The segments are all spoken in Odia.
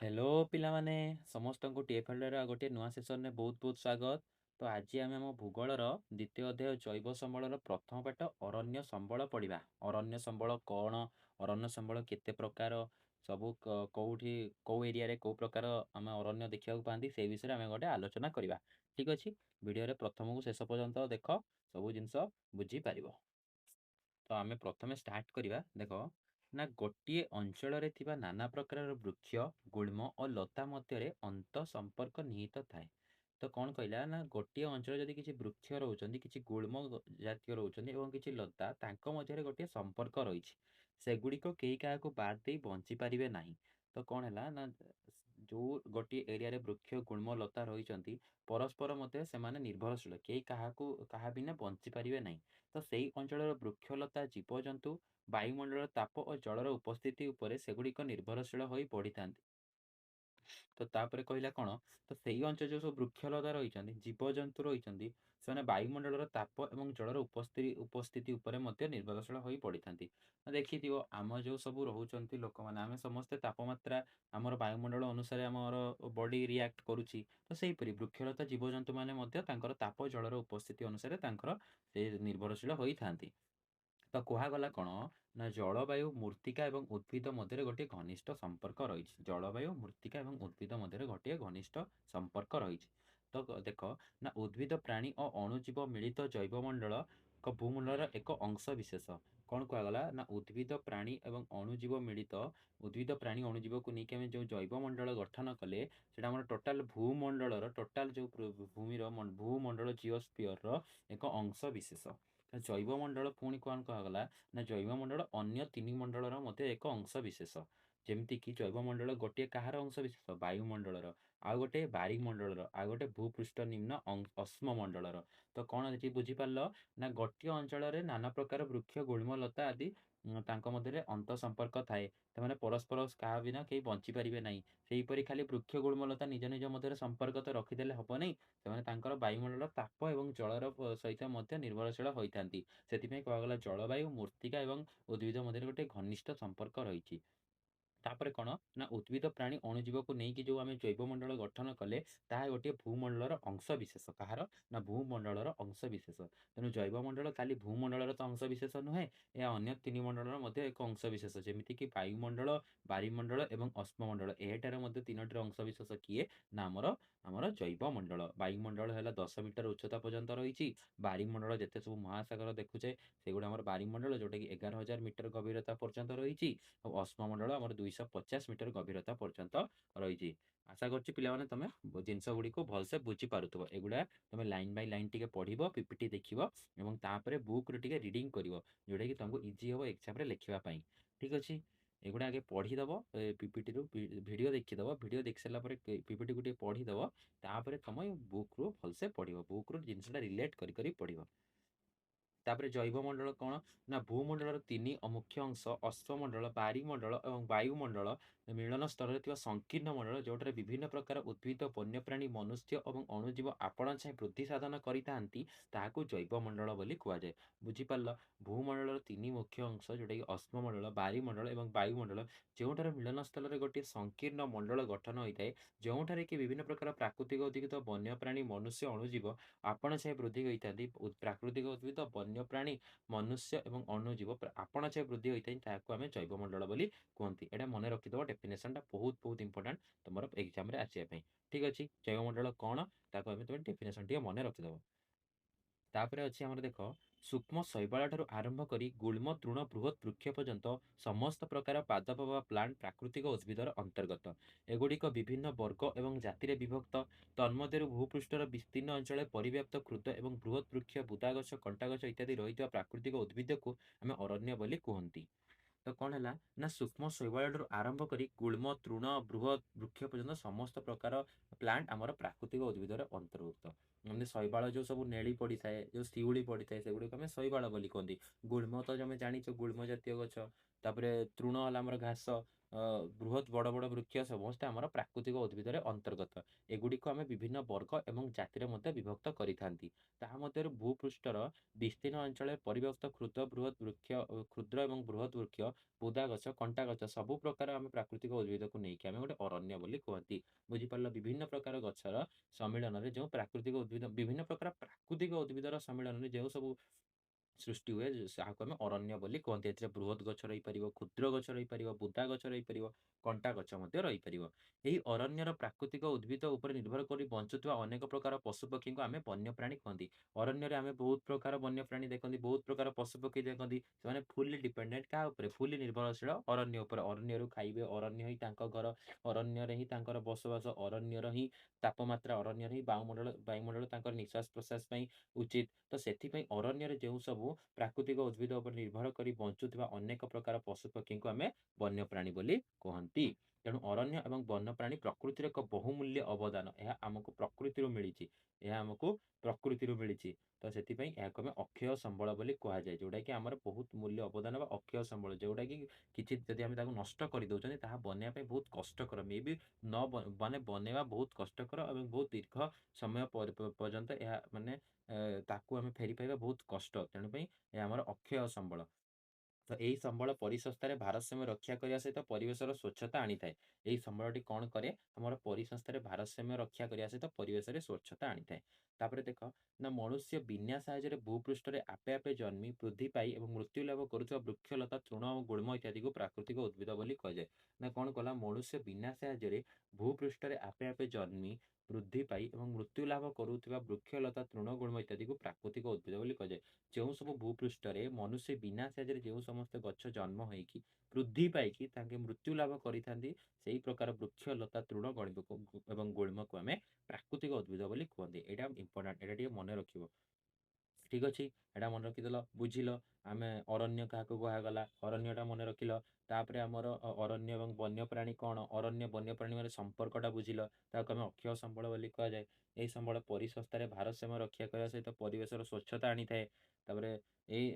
हेलो पिलामाने समस्तଙ୍କୁ TFLର ଗୋଟିଏ ନୂଆ ସେସନରେ ବହୁତ ବହୁତ ସ୍ୱାଗତ। ତ ଆଜି ଆମେ ଆମ ଭୂଗୋଳର ଦ୍ୱିତୀୟ ଅଧ୍ୟାୟ ଜୈବ ସମ୍ବଳର ପ୍ରଥମ ପାଠ ଅରଣ୍ୟ ସମ୍ବଳ ପଢ଼ିବା। ଅରଣ୍ୟ ସମ୍ବଳ କ'ଣ, ଅରଣ୍ୟ ସମ୍ବଳ କେତେ ପ୍ରକାର, ସବୁ କେଉଁଠି କେଉଁ ଏରିଆରେ କେଉଁ ପ୍ରକାର ଆମେ ଅରଣ୍ୟ ଦେଖିବାକୁ ପାଆନ୍ତି ସେଇ ବିଷୟରେ ଆମେ ଗୋଟେ ଆଲୋଚନା କରିବା। ଠିକ୍ ଅଛି, ଭିଡ଼ିଓରେ ପ୍ରଥମକୁ ଶେଷ ପର୍ଯ୍ୟନ୍ତ ଦେଖ, ସବୁ ଜିନିଷ ବୁଝିପାରିବ। ତ ଆମେ ପ୍ରଥମେ ଷ୍ଟାର୍ଟ କରିବା। ଦେଖ ନା, ଗୋଟିଏ ଅଞ୍ଚଳରେ ଥିବା ନାନା ପ୍ରକାରର ବୃକ୍ଷ, ଗୁଳ୍ମ ଓ ଲତା ମଧ୍ୟରେ ଅନ୍ତଃସମ୍ପର୍କ ନିହିତ ଥାଏ। ତ କ'ଣ କହିଲା ନା, ଗୋଟିଏ ଅଞ୍ଚଳରେ ଯଦି କିଛି ବୃକ୍ଷ ରହୁଛନ୍ତି, କିଛି ଗୁଳ୍ମ ଜାତୀୟ ରହୁଛନ୍ତି ଏବଂ କିଛି ଲତା, ତାଙ୍କ ମଧ୍ୟରେ ଗୋଟିଏ ସମ୍ପର୍କ ରହିଛି। ସେଗୁଡ଼ିକ କେହି କାହାକୁ ବାଦ ଦେଇ ବଞ୍ଚିପାରିବେ ନାହିଁ। ତ କ'ଣ ହେଲା ନା, ଯେଉଁ ଗୋଟିଏ ଏରିଆରେ ବୃକ୍ଷ, ଗୁଳ୍ମ, ଲତା ରହିଛନ୍ତି, ପରସ୍ପର ମଧ୍ୟରେ ସେମାନେ ନିର୍ଭରଶୀଳ, କେହି କାହା ବିନା ବଞ୍ଚିପାରିବେ ନାହିଁ। ତ ସେଇ ଅଞ୍ଚଳର ବୃକ୍ଷଲତା, ଜୀବଜନ୍ତୁ, ବାୟୁମଣ୍ଡଳର ତାପ ଓ ଜଳର ଉପସ୍ଥିତି ଉପରେ ସେଗୁଡ଼ିକ ନିର୍ଭରଶୀଳ ହୋଇ ପଡ଼ିଥାନ୍ତି। ତ ତାପରେ କହିଲା କ'ଣ, ତ ସେଇ ଅଞ୍ଚଳରେ ଯେଉଁ ସବୁ ବୃକ୍ଷଲତା ରହିଛନ୍ତି, ଜୀବଜନ୍ତୁ ରହିଛନ୍ତି, ସେମାନେ ବାୟୁମଣ୍ଡଳର ତାପ ଏବଂ ଜଳର ଉପସ୍ଥିତି ଉପରେ ମଧ୍ୟ ନିର୍ଭରଶୀଳ ହୋଇ ପଡ଼ିଥାନ୍ତି। ଦେଖିଥିବ ଆମ ଯେଉଁ ସବୁ ରହୁଛନ୍ତି ଲୋକମାନେ, ଆମେ ସମସ୍ତେ ତାପମାତ୍ରା ଆମର ବାୟୁମଣ୍ଡଳ ଅନୁସାରେ ଆମର ବଡି ରିଆକ୍ଟ କରୁଛି। ତ ସେହିପରି ବୃକ୍ଷଲତା, ଜୀବଜନ୍ତୁମାନେ ମଧ୍ୟ ତାଙ୍କର ତାପ ଜଳର ଉପସ୍ଥିତି ଅନୁସାରେ ତାଙ୍କର ସେ ନିର୍ଭରଶୀଳ ହୋଇଥାନ୍ତି। ତ କୁହାଗଲା କ'ଣ ନା, ଜଳବାୟୁ, ମୂର୍ତ୍ତିକା ଏବଂ ଉଦ୍ଭିଦ ମଧ୍ୟରେ ଗୋଟିଏ ଘନିଷ୍ଠ ସମ୍ପର୍କ ରହିଛି। ଜଳବାୟୁ, ମୂର୍ତ୍ତିକା ଏବଂ ଉଦ୍ଭିଦ ମଧ୍ୟରେ ଗୋଟିଏ ଘନିଷ୍ଠ ସମ୍ପର୍କ ରହିଛି। ତ ଦେଖ ନା, ଉଦ୍ଭିଦ, ପ୍ରାଣୀ ଓ ଅଣୁଜୀବ ମିଳିତ ଜୈବମଣ୍ଡଳ ଭୂମଣ୍ଡଳର ଏକ ଅଂଶ ବିଶେଷ। କ'ଣ କୁହାଗଲା ନା, ଉଦ୍ଭିଦ, ପ୍ରାଣୀ ଏବଂ ଅଣୁଜୀବ ମିଳିତ, ଉଦ୍ଭିଦ, ପ୍ରାଣୀ, ଅଣୁଜୀବକୁ ନେଇକି ଆମେ ଯେଉଁ ଜୈବମଣ୍ଡଳ ଗଠନ କଲେ, ସେଇଟା ଆମର ଟୋଟାଲ ଭୂମଣ୍ଡଳର, ଟୋଟାଲ ଯେଉଁ ଭୂମିର ଭୂମଣ୍ଡଳ, ଜିଓସ୍ଫିୟରର ଏକ ଅଂଶ ବିଶେଷ। ଜୈବମଣ୍ଡଳ ପୁଣି କ'ଣ କୁହାଗଲା ନା, ଜୈବମଣ୍ଡଳ ଅନ୍ୟ ତିନି ମଣ୍ଡଳର ମଧ୍ୟ ଏକ ଅଂଶ ବିଶେଷ। ଯେମିତିକି ଜୈବମଣ୍ଡଳ ଗୋଟିଏ କାହାର ଅଂଶ ବିଶେଷ? ବାୟୁମଣ୍ଡଳର, ଆଉ ଗୋଟେ ବାରିମଣ୍ଡଳର, ଆଉ ଗୋଟେ ଭୂପୃଷ୍ଠ ନିମ୍ନ ଅଶ୍ମମଣ୍ଡଳର। ତ କ'ଣ ଏଠି ବୁଝିପାରିଲ ନା, ଗୋଟିଏ ଅଞ୍ଚଳରେ ନାନା ପ୍ରକାର ବୃକ୍ଷ, ଗୁଳ୍ମ, ଲତା ଆଦି ତାଙ୍କ ମଧ୍ୟରେ ଅନ୍ତଃସମ୍ପର୍କ ଥାଏ। ସେମାନେ ପରସ୍ପର କାହା ବିନା କେହି ବଞ୍ଚିପାରିବେ ନାହିଁ। ସେହିପରି ଖାଲି ବୃକ୍ଷ, ଗୁଳ୍ମଲତା ନିଜ ନିଜ ମଧ୍ୟରେ ସମ୍ପର୍କ ତ ରଖିଦେଲେ ହେବ ନାହିଁ, ସେମାନେ ତାଙ୍କର ବାୟୁମଣ୍ଡଳ, ତାପ ଏବଂ ଜଳର ସହିତ ମଧ୍ୟ ନିର୍ଭରଶୀଳ ହୋଇଥାନ୍ତି। ସେଥିପାଇଁ କୁହାଗଲା ଜଳବାୟୁ, ମୂର୍ତ୍ତିକା ଏବଂ ଉଦ୍ଭିଦ ମଧ୍ୟରେ ଗୋଟେ ଘନିଷ୍ଠ ସମ୍ପର୍କ ରହିଛି। ତାପରେ କ'ଣ ନା, ଉଦ୍ଭିଦ, ପ୍ରାଣୀ, ଅଣୁଜୀବକୁ ନେଇକି ଯେଉଁ ଆମେ ଜୈବମଣ୍ଡଳ ଗଠନ କଲେ, ତାହା ଗୋଟିଏ ଭୂମଣ୍ଡଳର ଅଂଶ ବିଶେଷ। କାହାର ନା, ଭୂମଣ୍ଡଳର ଅଂଶ ବିଶେଷ। ତେଣୁ ଜୈବମଣ୍ଡଳ ଖାଲି ଭୂମଣ୍ଡଳର ତ ଅଂଶ ବିଶେଷ ନୁହେଁ, ଏହା ଅନ୍ୟ ତିନି ମଣ୍ଡଳର ମଧ୍ୟ ଏକ ଅଂଶ ବିଶେଷ। ଯେମିତିକି ବାୟୁମଣ୍ଡଳ, ବାରିମଣ୍ଡଳ ଏବଂ ଅଶ୍ମମଣ୍ଡଳ, ଏହିଟାର ମଧ୍ୟ ତିନୋଟିର ଅଂଶ ବିଶେଷ କିଏ ନା, ଆମର ଜୈବମଣ୍ଡଳ। ବାୟୁମଣ୍ଡଳ ହେଲା 10 ମିଟର ଉଚ୍ଚତା ପର୍ଯ୍ୟନ୍ତ ରହିଛି। ବାରିମଣ୍ଡଳ ଯେତେ ସବୁ ମହାସାଗର ଦେଖୁଛେ, ସେଗୁଡ଼ା ଆମର ବାରିମଣ୍ଡଳ, ଯେଉଁଟାକି 11,000 ମିଟର ଗଭୀରତା ପର୍ଯ୍ୟନ୍ତ ରହିଛି। ଆଉ ଅଶ୍ମମଣ୍ଡଳ ଆମର 250 ମିଟର ଗଭୀରତା ପର୍ଯ୍ୟନ୍ତ ରହିଛି। ଆଶା କରୁଛି ପିଲାମାନେ ତମେ ଜିନିଷ ଗୁଡ଼ିକୁ ଭଲସେ ବୁଝିପାରୁଥିବ। ଏଗୁଡ଼ା ତମେ ଲାଇନ୍ ବାଇ ଲାଇନ୍ ଟିକେ ପଢ଼ିବ, ପିପିଟି ଦେଖିବ ଏବଂ ତାପରେ ବୁକ୍ରୁ ଟିକେ ରିଡ଼ିଂ କରିବ, ଯେଉଁଟାକି ତମକୁ ଇଜି ହେବ ଏକ୍ଜାମ୍ରେ ଲେଖିବା ପାଇଁ। ଠିକ୍ ଅଛି, ଏଗୁଡ଼ା ଆଗେ ପଢ଼ିଦେବ, ପିପିଟିରୁ ଭିଡ଼ିଓ ଦେଖିଦେବ। ଭିଡ଼ିଓ ଦେଖିସାରିଲା ପରେ ପିପିଟିକୁ ଟିକେ ପଢ଼ିଦେବ, ତାପରେ ତମେ ବୁକ୍ରୁ ଭଲସେ ପଢ଼ିବ, ବୁକ୍ରୁ ଜିନିଷଟା ରିଲେଟ୍ କରି କରି ପଢ଼ିବ। ତାପରେ ଜୈବମଣ୍ଡଳ କ'ଣ ନା, ଭୂମଣ୍ଡଳର ତିନି ମୁଖ୍ୟ ଅଂଶ ଅଶ୍ମମଣ୍ଡଳ, ବାରିମଣ୍ଡଳ ଏବଂ ବାୟୁମଣ୍ଡଳ ମିଳନ ସ୍ତରରେ ଥିବା ସଂକୀର୍ଣ୍ଣ ମଣ୍ଡଳ, ଯେଉଁଠାରେ ବିଭିନ୍ନ ପ୍ରକାର ଉଦ୍ଭିଦ, ବନ୍ୟପ୍ରାଣୀ, ମନୁଷ୍ୟ ଏବଂ ଅଣୁଜୀବ ଆପଣା ଛାଏଁ ବୃଦ୍ଧି ସାଧନ କରିଥାନ୍ତି, ତାହାକୁ ଜୈବମଣ୍ଡଳ ବୋଲି କୁହାଯାଏ। ବୁଝିପାରିଲ? ଭୂମଣ୍ଡଳର ତିନି ମୁଖ୍ୟ ଅଂଶ, ଯେଉଁଟାକି ଅଶ୍ମମଣ୍ଡଳ, ବାରିମଣ୍ଡଳ ଏବଂ ବାୟୁମଣ୍ଡଳ, ଯେଉଁଠାରେ ମିଳନ ସ୍ଥଳରେ ଗୋଟିଏ ସଂକୀର୍ଣ୍ଣ ମଣ୍ଡଳ ଗଠନ ହୋଇଥାଏ, ଯେଉଁଠାରେ କି ବିଭିନ୍ନ ପ୍ରକାର ପ୍ରାକୃତିକ ଉଦ୍ଭିଦ, ବନ୍ୟପ୍ରାଣୀ, ମନୁଷ୍ୟ, ଅଣୁଜୀବ ଆପଣା ଛାଏଁ ବୃଦ୍ଧି ହୋଇଥାନ୍ତି। ପ୍ରାକୃତିକ ଉଦ୍ଭିଦ, ବନ୍ୟପ୍ରାଣୀ, ମନୁଷ୍ୟ ଏବଂ ଅଣୁଜୀବ ଆପଣା ଛାଏଁ ବୃଦ୍ଧି ହୋଇଥାଏ, ତାହାକୁ ଆମେ ଜୈବମଣ୍ଡଳ ବୋଲି କୁହନ୍ତି। ଏଇଟା ମନେ ରଖିଦେବ, ଡେଫିନେସନଟା ବହୁତ ବହୁତ ଇମ୍ପୋର୍ଟାଣ୍ଟ ତୁମର ଏକ୍ଜାମ୍ରେ ଆସିବା ପାଇଁ। ଠିକ୍ ଅଛି, ଜୈବମଣ୍ଡଳ କ'ଣ, ତାକୁ ଆମେ ତୁମେ ଡେଫିନେସନ ଟିକେ ମନେ ରଖିଦେବ। ତାପରେ ଅଛି ଆମର ଦେଖ, ସୂକ୍ଷ୍ମ ଶୈବାଳଠାରୁ ଆରମ୍ଭ କରି ଗୁଳ୍ମ, ତୃଣ, ବୃହତ୍ ବୃକ୍ଷ ପର୍ଯ୍ୟନ୍ତ ସମସ୍ତ ପ୍ରକାର ପାଦପ ବା ପ୍ଲାଣ୍ଟ ପ୍ରାକୃତିକ ଉଦ୍ଭିଦର ଅନ୍ତର୍ଗତ। ଏଗୁଡ଼ିକ ବିଭିନ୍ନ ବର୍ଗ ଏବଂ ଜାତିରେ ବିଭକ୍ତ। ତନ୍ମଧ୍ୟରୁ ଭୂପୃଷ୍ଠର ବିସ୍ତୀର୍ଣ୍ଣ ଅଞ୍ଚଳରେ ପରିବ୍ୟାପ୍ତ କ୍ଷୁଦ୍ର ଏବଂ ବୃହତ୍ ବୃକ୍ଷ, ବୁଦାଗଛ, କଣ୍ଟାଗଛ ଇତ୍ୟାଦି ରହିଥିବା ପ୍ରାକୃତିକ ଉଦ୍ଭିଦକୁ ଆମେ ଅରଣ୍ୟ ବୋଲି କୁହନ୍ତି। ତ କ'ଣ ହେଲା ନା, ସୂକ୍ଷ୍ମ ଶୈବାଳଠାରୁ ଆରମ୍ଭ କରି ଗୁଳ୍ମ, ତୃଣ, ବୃହତ୍ ବୃକ୍ଷ ପର୍ଯ୍ୟନ୍ତ ସମସ୍ତ ପ୍ରକାର ପ୍ଲାଣ୍ଟ ଆମର ପ୍ରାକୃତିକ ଉଦ୍ଭିଦରେ ଅନ୍ତର୍ଭୁକ୍ତ। ଯେମିତି ଶୈବାଳ ଯେଉଁ ସବୁ ନେଳି ପଡ଼ିଥାଏ, ଯେଉଁ ଶିଉଳି ପଡ଼ିଥାଏ, ସେଗୁଡ଼ିକୁ ଆମେ ଶୈବାଳ ବୋଲି କୁହନ୍ତି। ଗୁଳ୍ମ ତ ତମେ ଜାଣିଛ, ଗୁଳ୍ମ ଜାତୀୟ ଗଛ। ତାପରେ ତୃଣ ହେଲା ଆମର ଘାସ, ବୃହତ୍ ବଡ଼ ବଡ଼ ବୃକ୍ଷ ସମସ୍ତେ ଆମର ପ୍ରାକୃତିକ ଉଦ୍ଭିଦରେ ଅନ୍ତର୍ଗତ। ଏଗୁଡ଼ିକୁ ଆମେ ବିଭିନ୍ନ ବର୍ଗ ଏବଂ ଜାତିରେ ମଧ୍ୟ ବିଭକ୍ତ କରିଥାନ୍ତି। ତାହା ମଧ୍ୟରୁ ଭୂପୃଷ୍ଠର ବିସ୍ତୀର୍ଣ୍ଣ ଅଞ୍ଚଳରେ ପରିବ୍ୟାପ୍ତ କ୍ଷୁଦ୍ର ଏବଂ ବୃହତ୍ ବୃକ୍ଷ, ବୁଦା ଗଛ, କଣ୍ଟା ଗଛ ସବୁ ପ୍ରକାର ଆମେ ପ୍ରାକୃତିକ ଉଦ୍ଭିଦକୁ ନେଇକି ଆମେ ଗୋଟେ ଅରଣ୍ୟ ବୋଲି କୁହନ୍ତି। ବୁଝିପାରିଲ? ବିଭିନ୍ନ ପ୍ରକାର ଗଛର ସମ୍ମିଳନରେ ଯେଉଁ ପ୍ରାକୃତିକ ଉଦ୍ଭିଦ ବିଭିନ୍ନ ପ୍ରକାର ପ୍ରାକୃତିକ ଉଦ୍ଭିଦର ସମ୍ମିଳନରେ ଯେଉଁ ସବୁ ସୃଷ୍ଟି ହୁଏ ଯାହାକୁ ଆମେ ଅରଣ୍ୟ ବୋଲି କୁହନ୍ତି। ଏଥିରେ ବୃହତ୍ ଗଛ ରହିପାରିବ, କ୍ଷୁଦ୍ର ଗଛ ରହିପାରିବ, ବୁଦା ଗଛ ରହିପାରିବ, କଣ୍ଟା ଗଛ ମଧ୍ୟ ରହିପାରିବ। ଏହି ଅରଣ୍ୟର ପ୍ରାକୃତିକ ଉଦ୍ଭିଦ ଉପରେ ନିର୍ଭର କରି ବଞ୍ଚୁଥିବା ଅନେକ ପ୍ରକାର ପଶୁପକ୍ଷୀଙ୍କୁ ଆମେ ବନ୍ୟପ୍ରାଣୀ କୁହନ୍ତି। ଅରଣ୍ୟରେ ଆମେ ବହୁତ ପ୍ରକାର ବନ୍ୟପ୍ରାଣୀ ଦେଖନ୍ତି, ବହୁତ ପ୍ରକାର ପଶୁପକ୍ଷୀ ଦେଖନ୍ତି। ସେମାନେ ଫୁଲି ଡିପେଣ୍ଡେଣ୍ଟ କାହା ଉପରେ? ଫୁଲି ନିର୍ଭରଶୀଳ ଅରଣ୍ୟ ଉପରେ। ଅରଣ୍ୟରୁ ଖାଇବେ, ଅରଣ୍ୟ ହିଁ ତାଙ୍କ ଘର, ଅରଣ୍ୟରେ ହିଁ ତାଙ୍କର ବସବାସ, ଅରଣ୍ୟର ହିଁ ତାପମାତ୍ରା, ଅରଣ୍ୟରେ ହିଁ ବାୟୁମଣ୍ଡଳ ତାଙ୍କର ନିଶ୍ୱାସ ପ୍ରଶ୍ୱାସ ପାଇଁ ଉଚିତ। ତ ସେଥିପାଇଁ ଅରଣ୍ୟରେ ଯେଉଁ ସବୁ ପ୍ରାକୃତିକ ଉଦ୍ଭିଦ ଉପରେ ନିର୍ଭର କରି ବଞ୍ଚୁଥିବା ଅନେକ ପ୍ରକାର ପଶୁପକ୍ଷୀଙ୍କୁ ଆମେ ବନ୍ୟପ୍ରାଣୀ ବୋଲି କୁହନ୍ତି। ତେଣୁ ଅରଣ୍ୟ ଏବଂ ବନ୍ୟପ୍ରାଣୀ ପ୍ରକୃତିର ଏକ ବହୁମୂଲ୍ୟ ଅବଦାନ। ଏହା ଆମକୁ ପ୍ରକୃତିରୁ ମିଳିଛି। ଏହା ଆମକୁ ପ୍ରକୃତିରୁ ମିଳିଛି। ତ ସେଥିପାଇଁ ଏହାକୁ ଆମେ ଅକ୍ଷୟ ସମ୍ବଳ ବୋଲି କୁହାଯାଏ। ଯୋଉଟାକି ଆମର ବହୁତ ମୂଲ୍ୟ ଅବଦାନ ବା ଅକ୍ଷୟ ସମ୍ବଳ। ଯୋଉଟାକି କିଛି ଯଦି ଆମେ ତାକୁ ନଷ୍ଟ କରିଦେଉଛନ୍ତି ତାହା ବନେଇବା ପାଇଁ ବହୁତ କଷ୍ଟକର। ମେ ବି ମାନେ ବନେଇବା ବହୁତ କଷ୍ଟକର ଏବଂ ବହୁତ ଦୀର୍ଘ ସମୟ ପର୍ଯ୍ୟନ୍ତ ଏହା ମାନେ ତାକୁ ଆମେ ଫେରି ପାଇବା ବହୁତ କଷ୍ଟ। ତେଣୁ ପାଇଁ ଏହା ଆମର ଅକ୍ଷୟ ସମ୍ବଳ। ତ ଏହି ସମ୍ବଳ ପରିସଂସ୍ଥାରେ ଭାରସାମ୍ୟ ରକ୍ଷା କରିବା ସହିତ ପରିବେଶର ସ୍ୱଚ୍ଛତା ଆଣିଥାଏ। ଏହି ସମ୍ବଳଟି କ'ଣ କରେ? ଆମର ପରିସଂସ୍ଥାରେ ଭାରସାମ୍ୟ ରକ୍ଷା କରିବା ସହିତ ପରିବେଶରେ ସ୍ୱଚ୍ଛତା ଆଣିଥାଏ। ତାପରେ ଦେଖ ନା ମନୁଷ୍ୟ ବିନା ସାହାଯ୍ୟରେ ଭୂପୃଷ୍ଠରେ ଆପେ ଆପେ ଜନ୍ମି ବୃଦ୍ଧି ପାଇ ଏବଂ ମୃତ୍ୟୁ ଲାଭ କରୁଥିବା ବୃକ୍ଷଲତା, ତୃଣ ଓ ଗୁଳ୍ମ ଇତ୍ୟାଦିକୁ ପ୍ରାକୃତିକ ଉଦ୍ଭିଦ ବୋଲି କୁହାଯାଏ। ନା କ'ଣ କଲା? ମନୁଷ୍ୟ ବିନା ସାହାଯ୍ୟରେ ଭୂପୃଷ୍ଠରେ ଆପେ ଆପେ ଜନ୍ମି ବୃଦ୍ଧି ପାଇ ଏବଂ ମୃତ୍ୟୁ ଲାଭ କରୁଥିବା ବୃକ୍ଷଲତା, ତୃଣ, ଗୁଳ୍ମ ଇତ୍ୟାଦିକୁ ପ୍ରାକୃତିକ ଉଦ୍ଭିଦ ବୋଲି କୁହାଯାଏ। ଯେଉଁ ସବୁ ଭୂପୃଷ୍ଠରେ ମନୁଷ୍ୟ ବିନା ସାହାଯ୍ୟରେ ଯେଉଁ ସମସ୍ତ ଗଛ ଜନ୍ମ ହୋଇକି ବୃଦ୍ଧି ପାଇକି ତାଙ୍କେ ମୃତ୍ୟୁ ଲାଭ କରିଥାନ୍ତି, ସେହି ପ୍ରକାର ବୃକ୍ଷ, ଲତା, ତୃଣ ଏବଂ ଗୁଳ୍ମକୁ ଆମେ ପ୍ରାକୃତିକ ଉଦ୍ଭିଦ ବୋଲି କୁହନ୍ତି। ଏଇଟା ଇମ୍ପୋର୍ଟାଣ୍ଟ, ଏଇଟା ଟିକେ ମନେ ରଖିବ। ଠିକ୍ ଅଛି, ଏଇଟା ମନେ ରଖିଦେଲ, ବୁଝିଲ। ଆମେ ଅରଣ୍ୟ କାହାକୁ କୁହାଗଲା, ଅରଣ୍ୟଟା ମନେ ରଖିଲ। ତାପରେ ଆମର ଅରଣ୍ୟ ଏବଂ ବନ୍ୟପ୍ରାଣୀ କ'ଣ? ଅରଣ୍ୟ ବନ୍ୟପ୍ରାଣୀ ମାନେ ସମ୍ପର୍କଟା ବୁଝିଲ। ତାକୁ ଆମେ ଅକ୍ଷୟ ସମ୍ବଳ ବୋଲି କୁହାଯାଏ। ଏହି ସମ୍ବଳ ପରିସଂସ୍ଥାରେ ଭାରସାମ୍ୟ ରକ୍ଷା କରିବା ସହିତ ପରିବେଶର ସ୍ୱଚ୍ଛତା ଆଣିଥାଏ। ତାପରେ ଏଇ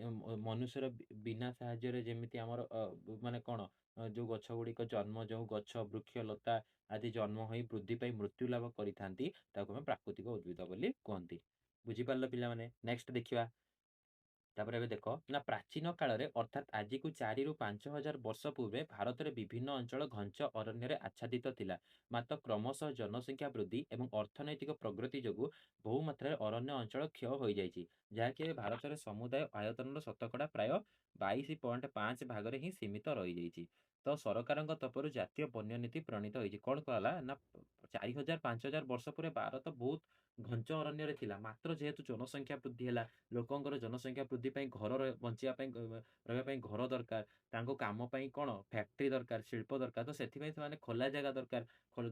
ମନୁଷ୍ୟର ବିନା ସାହାଯ୍ୟରେ ଯେମିତି ଆମର ମାନେ କ'ଣ ଯେଉଁ ଗଛ ଗୁଡ଼ିକ ଯେଉଁ ଗଛ, ବୃକ୍ଷ, ଲତା ଆଦି ଜନ୍ମ ହୋଇ ବୃଦ୍ଧି ପାଇ ମୃତ୍ୟୁ ଲାଭ କରିଥାନ୍ତି ତାକୁ ଆମେ ପ୍ରାକୃତିକ ଉଦ୍ଭିଦ ବୋଲି କୁହନ୍ତି। ବୁଝିପାରିଲ ପିଲାମାନେ? ନେକ୍ସଟ ଦେଖିବା। ତାପରେ ଏବେ ଦେଖ ନା ପ୍ରାଚୀନ କାଳରେ ଅର୍ଥାତ୍ ଆଜିକୁ 4ରୁ 5,000 ବର୍ଷ ପୂର୍ବେ ଭାରତରେ ବିଭିନ୍ନ ଅଞ୍ଚଳ ଘଞ୍ଚ ଅରଣ୍ୟରେ ଆଚ୍ଛାଦିତ ଥିଲା। ମାତ୍ର କ୍ରମଶଃ ଜନସଂଖ୍ୟା ବୃଦ୍ଧି ଏବଂ ଅର୍ଥନୈତିକ ପ୍ରଗତି ଯୋଗୁଁ ବହୁ ମାତ୍ରାରେ ଅରଣ୍ୟ ଅଞ୍ଚଳ କ୍ଷୟ ହୋଇଯାଇଛି, ଯାହାକି ଏବେ ଭାରତରେ ସମୁଦାୟ ଆୟତନର ଶତକଡ଼ା ପ୍ରାୟ 22.5 ଭାଗରେ ହିଁ ସୀମିତ ରହିଯାଇଛି। ତ ସରକାରଙ୍କ ତରଫରୁ ଜାତୀୟ ବନ୍ୟ ନୀତି ପ୍ରଣୀତ ହୋଇଛି। କ'ଣ କୁହାଗଲା ନା 4,000 5,000 ବର୍ଷ ପରେ ଭାରତ ବହୁତ ଘଞ୍ଚ ଅରଣ୍ୟରେ ଥିଲା। ମାତ୍ର ଯେହେତୁ ଜନସଂଖ୍ୟା ବୃଦ୍ଧି ହେଲା, ଲୋକଙ୍କର ଜନସଂଖ୍ୟା ବୃଦ୍ଧି ପାଇଁ ବଞ୍ଚିବା ପାଇଁ ରହିବା ପାଇଁ ଘର ଦରକାର। ତାଙ୍କୁ କାମ ପାଇଁ କ'ଣ ଫ୍ୟାକ୍ଟ୍ରି ଦରକାର, ଶିଳ୍ପ ଦରକାର। ତ ସେଥିପାଇଁ ସେମାନେ ଖୋଲା ଜାଗା ଦରକାର।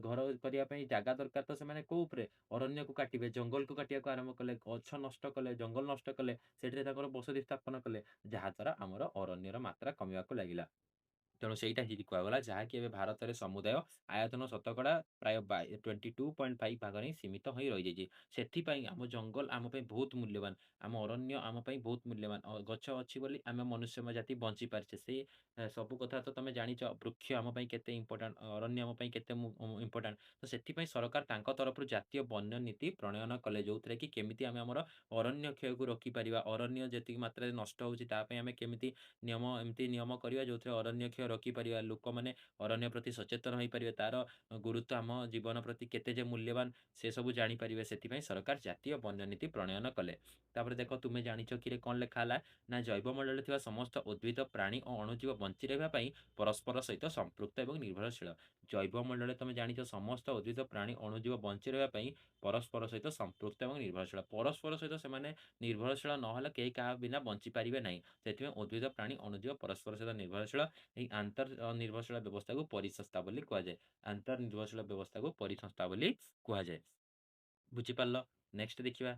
ଘର କରିବା ପାଇଁ ଜାଗା ଦରକାର। ତ ସେମାନେ କୋଉ ଉପରେ? ଅରଣ୍ୟକୁ କାଟିବେ, ଜଙ୍ଗଲକୁ କାଟିବାକୁ ଆରମ୍ଭ କଲେ, ଗଛ ନଷ୍ଟ କଲେ, ଜଙ୍ଗଲ ନଷ୍ଟ କଲେ, ସେଠିରେ ତାଙ୍କର ବସତି ସ୍ଥାପନ କଲେ, ଯାହାଦ୍ୱାରା ଆମର ଅରଣ୍ୟର ମାତ୍ରା କମିବାକୁ ଲାଗିଲା। ତେଣୁ ସେଇଟା ହିଁ କୁହାଗଲା, ଯାହାକି ଏବେ ଭାରତରେ ସମୁଦାୟ ଆୟତନ ଶତକଡ଼ା ପ୍ରାୟ 22.5 ଭାଗରେ ହିଁ ସୀମିତ ହୋଇ ରହିଯାଇଛି। ସେଥିପାଇଁ ଆମ ଜଙ୍ଗଲ ଆମ ପାଇଁ ବହୁତ ମୂଲ୍ୟବାନ। ଆମ ଅରଣ୍ୟ ଆମ ପାଇଁ ବହୁତ ମୂଲ୍ୟବାନ। ଗଛ ଅଛି ବୋଲି ଆମେ ମନୁଷ୍ୟ ଜାତି ବଞ୍ଚିପାରିଛେ। ସେ ସବୁ କଥା ତ ତମେ ଜାଣିଛ। ବୃକ୍ଷ ଆମ ପାଇଁ କେତେ ଇମ୍ପୋର୍ଟାଣ୍ଟ, ଅରଣ୍ୟ ଆମ ପାଇଁ କେତେ ଇମ୍ପୋର୍ଟାଣ୍ଟ। ତ ସେଥିପାଇଁ ସରକାର ତାଙ୍କ ତରଫରୁ ଜାତୀୟ ବନ୍ୟ ନୀତି ପ୍ରଣୟନ କଲେ, ଯେଉଁଥିରେ କି କେମିତି ଆମେ ଆମର ଅରଣ୍ୟ କ୍ଷୟକୁ ରୋକିପାରିବା, ଅରଣ୍ୟ ଯେତିକି ମାତ୍ରାରେ ନଷ୍ଟ ହେଉଛି ତା ପାଇଁ ଆମେ କେମିତି ଏମିତି ନିୟମ କରିବା ଯେଉଁଥିରେ ଅରଣ୍ୟ କ୍ଷୟ ରୋକିପାରିବା, ଲୋକମାନେ ଅରଣ୍ୟ ପ୍ରତି ସଚେତନ ହୋଇପାରିବେ, ତାର ଗୁରୁତ୍ୱ ଆମ ଜୀବନ ପ୍ରତି କେତେ ଯେ ମୂଲ୍ୟବାନ ସେସବୁ ଜାଣିପାରିବେ। ସେଥିପାଇଁ ସରକାର ଜାତୀୟ ବନ୍ୟ ନୀତି ପ୍ରଣୟନ କଲେ। ତାପରେ ଦେଖ, ତୁମେ ଜାଣିଛ କିରେ କ'ଣ ଲେଖା ହେଲା ନା ଜୈବମଣ୍ଡଳରେ ଥିବା ସମସ୍ତ ଉଦ୍ଭିଦ, ପ୍ରାଣୀ ଓ ଅଣୁଜୀବ ବଞ୍ଚି ରହିବା ପାଇଁ ପରସ୍ପର ସହିତ ସମ୍ପୃକ୍ତ ଏବଂ ନିର୍ଭରଶୀଳ। ଜୈବମଣ୍ଡଳରେ ତମେ ଜାଣିଛ ସମସ୍ତ ଉଦ୍ଭିଦ, ପ୍ରାଣୀ, ଅଣୁଜୀବ ବଞ୍ଚି ରହିବା ପାଇଁ ପରସ୍ପର ସହିତ ସମ୍ପୃକ୍ତ ଏବଂ ନିର୍ଭରଶୀଳ। ପରସ୍ପର ସହିତ ସେମାନେ ନିର୍ଭରଶୀଳ ନହେଲେ କେହି କାହା ବିନା ବଞ୍ଚିପାରିବେ ନାହିଁ। ସେଥିପାଇଁ ଉଦ୍ଭିଦ, ପ୍ରାଣୀ, ଅଣୁଜୀବ ପରସ୍ପର ସହିତ ନିର୍ଭରଶୀଳ। ଏହି ନିର୍ଭରଶୀଳ ବ୍ୟବସ୍ଥାକୁ ପରିସଂସ୍ଥା ବୋଲି କୁହାଯାଏ। ନିର୍ଭରଶୀଳ ବ୍ୟବସ୍ଥାକୁ ପରିସଂସ୍ଥା ବୋଲି କୁହାଯାଏ। ବୁଝିପାରିଲ? ନେକ୍ସଟ ଦେଖିବା।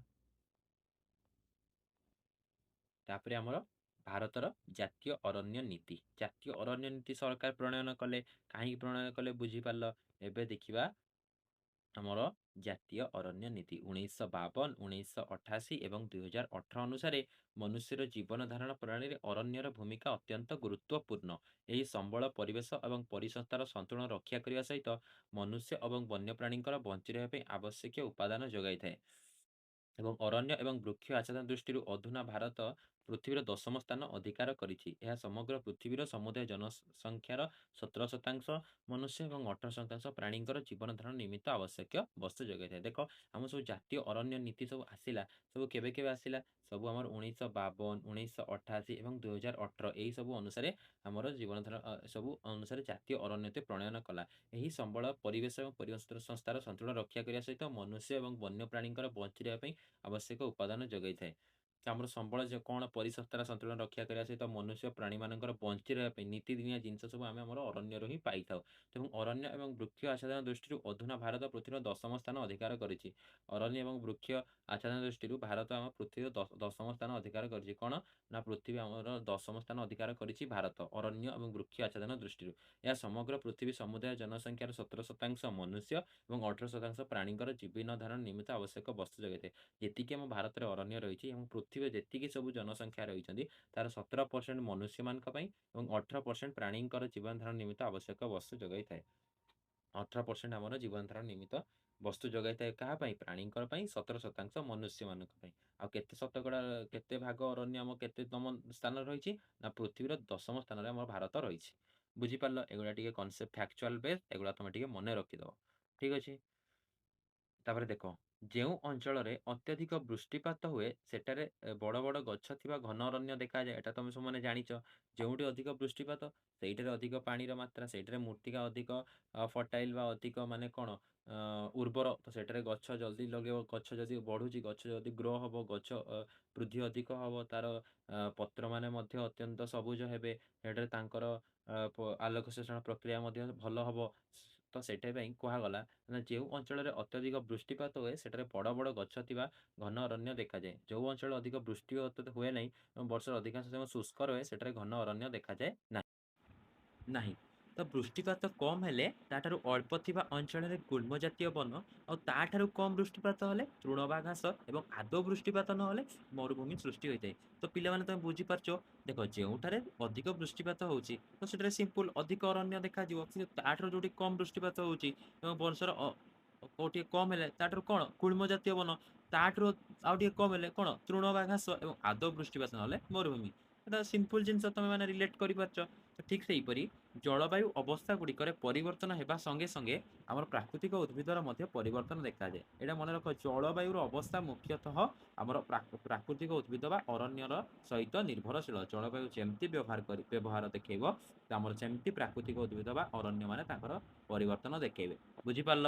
ତାପରେ ଆମର ଭାରତର ଜାତୀୟ ଅରଣ୍ୟ ନୀତି। ଜାତୀୟ ଅରଣ୍ୟ ନୀତି ସରକାର ପ୍ରଣୟନ କଲେ। କାହିଁକି ପ୍ରଣୟନ କଲେ ବୁଝିପାରିଲ? ଏବେ ଦେଖିବା ଆମର ଜାତୀୟ ଅରଣ୍ୟ ନୀତି 1952, 1988 ଏବଂ 2018 ଅନୁସାରେ ମନୁଷ୍ୟର ଜୀବନ ଧାରଣ ପ୍ରଣାଳୀରେ ଅରଣ୍ୟର ଭୂମିକା ଅତ୍ୟନ୍ତ ଗୁରୁତ୍ୱପୂର୍ଣ୍ଣ। ଏହି ସମ୍ବଳ ପରିବେଶ ଏବଂ ପରିସଂସ୍ଥାର ସନ୍ତୁଳନ ରକ୍ଷା କରିବା ସହିତ ମନୁଷ୍ୟ ଏବଂ ବନ୍ୟପ୍ରାଣୀଙ୍କର ବଞ୍ଚି ରହିବା ପାଇଁ ଆବଶ୍ୟକୀୟ ଉପାଦାନ ଯୋଗାଇଥାଏ। ଏବଂ ଅରଣ୍ୟ ଏବଂ ବୃକ୍ଷ ଆଚ୍ଛାଦନ ଦୃଷ୍ଟିରୁ ଅଧୁନା ଭାରତ ପୃଥିବୀର 10ମ ସ୍ଥାନ ଅଧିକାର କରିଛି। ଏହା ସମଗ୍ର ପୃଥିବୀର ସମୁଦାୟ ଜନସଂଖ୍ୟାର 17% ମନୁଷ୍ୟ ଏବଂ 18% ପ୍ରାଣୀଙ୍କର ଜୀବନ ଧାରଣ ନିମିତ୍ତ ଆବଶ୍ୟକୀୟ ବସ୍ତୁ ଯୋଗାଇଥାଏ। ଦେଖ, ଆମ ସବୁ ଜାତୀୟ ଅରଣ୍ୟ ନୀତି ସବୁ ଆସିଲା, ସବୁ କେବେ କେବେ ଆସିଲା? ସବୁ ଆମର 1952, 1988 ଏବଂ 2018 ଏହି ସବୁ ଅନୁସାରେ ଆମର ଜୀବନ ଧାରଣ ସବୁ ଅନୁସାରେ ଜାତୀୟ ଅରଣ୍ୟ ନୀତି ପ୍ରଣୟନ କଲା। ଏହି ସମ୍ବଳ ପରିବେଶ ଏବଂ ସଂସ୍ଥାର ସନ୍ତୁଳନ ରକ୍ଷା କରିବା ସହିତ ମନୁଷ୍ୟ ଏବଂ ବନ୍ୟପ୍ରାଣୀଙ୍କର ବଞ୍ଚି ରହିବା ପାଇଁ ଆବଶ୍ୟକ ଉପାଦାନ ଯୋଗାଇଥାଏ। ତ ଆମର ସମ୍ବଳ ଯେ କ'ଣ ପରିସଂସ୍ଥାର ସନ୍ତୁଳନ ରକ୍ଷା କରିବା ସହିତ ମନୁଷ୍ୟ ପ୍ରାଣୀମାନଙ୍କର ବଞ୍ଚି ରହିବା ପାଇଁ ନୀତିଦିନିଆ ଜିନିଷ ସବୁ ଆମେ ଆମର ଅରଣ୍ୟରୁ ହିଁ ପାଇଥାଉ। ତେଣୁ ଅରଣ୍ୟ ଏବଂ ବୃକ୍ଷ ଆଚ୍ଛାଦନ ଦୃଷ୍ଟିରୁ ଅଧୁନା ଭାରତ ପୃଥିବୀର 10ମ ସ୍ଥାନ ଅଧିକାର କରିଛି। ଅରଣ୍ୟ ଏବଂ ବୃକ୍ଷ ଆଚ୍ଛାଦନ ଦୃଷ୍ଟିରୁ ଭାରତ ଆମ ପୃଥିବୀର 10ମ ସ୍ଥାନ ଅଧିକାର କରିଛି। କ'ଣ ନା ପୃଥିବୀ ଆମର 10ମ ସ୍ଥାନ ଅଧିକାର କରିଛି ଭାରତ ଅରଣ୍ୟ ଏବଂ ବୃକ୍ଷ ଆଚ୍ଛାଦନ ଦୃଷ୍ଟିରୁ। ଏହା ସମଗ୍ର ପୃଥିବୀ ସମୁଦାୟ ଜନସଂଖ୍ୟାର 17% ମନୁଷ୍ୟ ଏବଂ 18% ପ୍ରାଣୀଙ୍କର ଜୀବନ ଧାରଣ ନିମିତ୍ତ ଆବଶ୍ୟକ ବସ୍ତୁ ଯୋଗାଇଥାଏ। ଯେତିକି ଆମ ଭାରତରେ ଅରଣ୍ୟ ରହିଛି ଏବଂ ପୃଥିବୀରେ ଯେତିକି ସବୁ ଜନସଂଖ୍ୟା ରହିଛନ୍ତି ତାର 17% ମନୁଷ୍ୟମାନଙ୍କ ପାଇଁ ଏବଂ 18% ପ୍ରାଣୀଙ୍କର ଜୀବନ ଧାରଣ ନିମିତ୍ତ ଆବଶ୍ୟକ ବସ୍ତୁ ଯୋଗାଇଥାଏ। 18% ଆମର ଜୀବନ ଧାରଣ ନିମିତ୍ତ ବସ୍ତୁ ଯୋଗାଇଥାଏ କାହା ପାଇଁ? ପ୍ରାଣୀଙ୍କର ପାଇଁ, 17% ମନୁଷ୍ୟମାନଙ୍କ ପାଇଁ। ଆଉ କେତେ ଶତକଡ଼ା କେତେ ଭାଗ ଅରଣ୍ୟ ଆମ କେତେତମ ସ୍ଥାନରେ ରହିଛି? ନା ପୃଥିବୀର 10ମ ସ୍ଥାନରେ ଆମର ଭାରତ ରହିଛି। ବୁଝିପାରିଲ? ଏଗୁଡ଼ା ଟିକେ କନସେପ୍ଟ ଫ୍ୟାକ୍ଚୁଆଲ ବେସ୍, ଏଗୁଡ଼ା ତମେ ଟିକେ ମନେ ରଖିଦବ। ଠିକ୍ ଅଛି। ତାପରେ ଦେଖ, ଯେଉଁ ଅଞ୍ଚଳରେ ଅତ୍ୟଧିକ ବୃଷ୍ଟିପାତ ହୁଏ ସେଠାରେ ବଡ଼ ବଡ଼ ଗଛ ଥିବା ଘନ ଅରଣ୍ୟ ଦେଖାଯାଏ। ଏଟା ତମେ ସବୁମାନେ ଜାଣିଛ। ଯେଉଁଠି ଅଧିକ ବୃଷ୍ଟିପାତ ସେଇଠାରେ ଅଧିକ ପାଣିର ମାତ୍ରା, ସେଇଠାରେ ମୂର୍ତ୍ତିକା ଅଧିକ ଫର୍ଟାଇଲ୍ ବା ଅଧିକ ମାନେ କ'ଣ ଉର୍ବର, ତ ସେଠାରେ ଗଛ ଜଲ୍ଦି ଲଗେଇବ। ଗଛ ଯଦି ବଢ଼ୁଛି, ଗଛ ଯଦି ଗ୍ରୋ ହେବ, ଗଛ ବୃଦ୍ଧି ଅଧିକ ହେବ, ତାର ପତ୍ରମାନେ ମଧ୍ୟ ଅତ୍ୟନ୍ତ ସବୁଜ ହେବେ। ସେଠାରେ ତାଙ୍କର ଆଲୋକ ଶୋଷଣ ପ୍ରକ୍ରିୟା ମଧ୍ୟ ଭଲ ହେବ। ତ ସେଥିପାଇଁ କୁହାଗଲା ନା ଯେଉଁ ଅଞ୍ଚଳରେ ଅତ୍ୟଧିକ ବୃଷ୍ଟିପାତ ହୁଏ ସେଠାରେ ବଡ଼ ବଡ଼ ଗଛ ଥିବା ଘନ ଅରଣ୍ୟ ଦେଖାଯାଏ। ଯେଉଁ ଅଞ୍ଚଳରେ ଅଧିକ ବୃଷ୍ଟିପାତ ହୁଏ ନାହିଁ ଏବଂ ବର୍ଷର ଅଧିକାଂଶ ସମୟ ଶୁଷ୍କ ରହେ ସେଠାରେ ଘନ ଅରଣ୍ୟ ଦେଖାଯାଏ ନାହିଁ। ତ ବୃଷ୍ଟିପାତ କମ୍ ହେଲେ ତାଠାରୁ ଅଳ୍ପ ଥିବା ଅଞ୍ଚଳରେ ଗୁଳ୍ମ ଜାତୀୟ ବନ, ଆଉ ତାଠାରୁ କମ୍ ବୃଷ୍ଟିପାତ ହେଲେ ତୃଣ ବା ଘାସ ଏବଂ ଆଦୌ ବୃଷ୍ଟିପାତ ନହେଲେ ମରୁଭୂମି ସୃଷ୍ଟି ହୋଇଥାଏ। ତ ପିଲାମାନେ ତମେ ବୁଝିପାରୁଛ, ଦେଖ ଯେଉଁଠାରେ ଅଧିକ ବୃଷ୍ଟିପାତ ହେଉଛି ତ ସେଠାରେ ସିମ୍ପୁଲ ଅଧିକ ଅରଣ୍ୟ ଦେଖାଯିବ, କିନ୍ତୁ ତାଠାରୁ ଯେଉଁଠି କମ୍ ବୃଷ୍ଟିପାତ ହେଉଛି ଏବଂ ବର୍ଷର ଟିକେ କମ୍ ହେଲେ ତାଠାରୁ କ'ଣ ଗୁଳ୍ମ ଜାତୀୟ ବନ, ତାଠାରୁ ଆଉ ଟିକେ କମ୍ ହେଲେ କ'ଣ ତୃଣ ବା ଘାସ ଏବଂ ଆଦୌ ବୃଷ୍ଟିପାତ ନହେଲେ ମରୁଭୂମି। ଏଟା ସିମ୍ପୁଲ ଜିନିଷ ତମେ ମାନେ ରିଲେଟ୍ କରିପାରୁଛ। ତ ଠିକ୍ ସେହିପରି ଜଳବାୟୁ ଅବସ୍ଥା ଗୁଡ଼ିକରେ ପରିବର୍ତ୍ତନ ହେବା ସଙ୍ଗେ ସଙ୍ଗେ ଆମର ପ୍ରାକୃତିକ ଉଦ୍ଭିଦର ମଧ୍ୟ ପରିବର୍ତ୍ତନ ଦେଖାଯାଏ। ଏଇଟା ମନେ ରଖ, ଜଳବାୟୁର ଅବସ୍ଥା ମୁଖ୍ୟତଃ ଆମର ପ୍ରାକୃତିକ ଉଦ୍ଭିଦ ବା ଅରଣ୍ୟର ସହିତ ନିର୍ଭରଶୀଳ। ଜଳବାୟୁ ଯେମିତି ବ୍ୟବହାର ଦେଖେଇବ ଆମର ସେମିତି ପ୍ରାକୃତିକ ଉଦ୍ଭିଦ ବା ଅରଣ୍ୟମାନେ ତାଙ୍କର ପରିବର୍ତ୍ତନ ଦେଖେଇବେ। ବୁଝିପାରିଲ?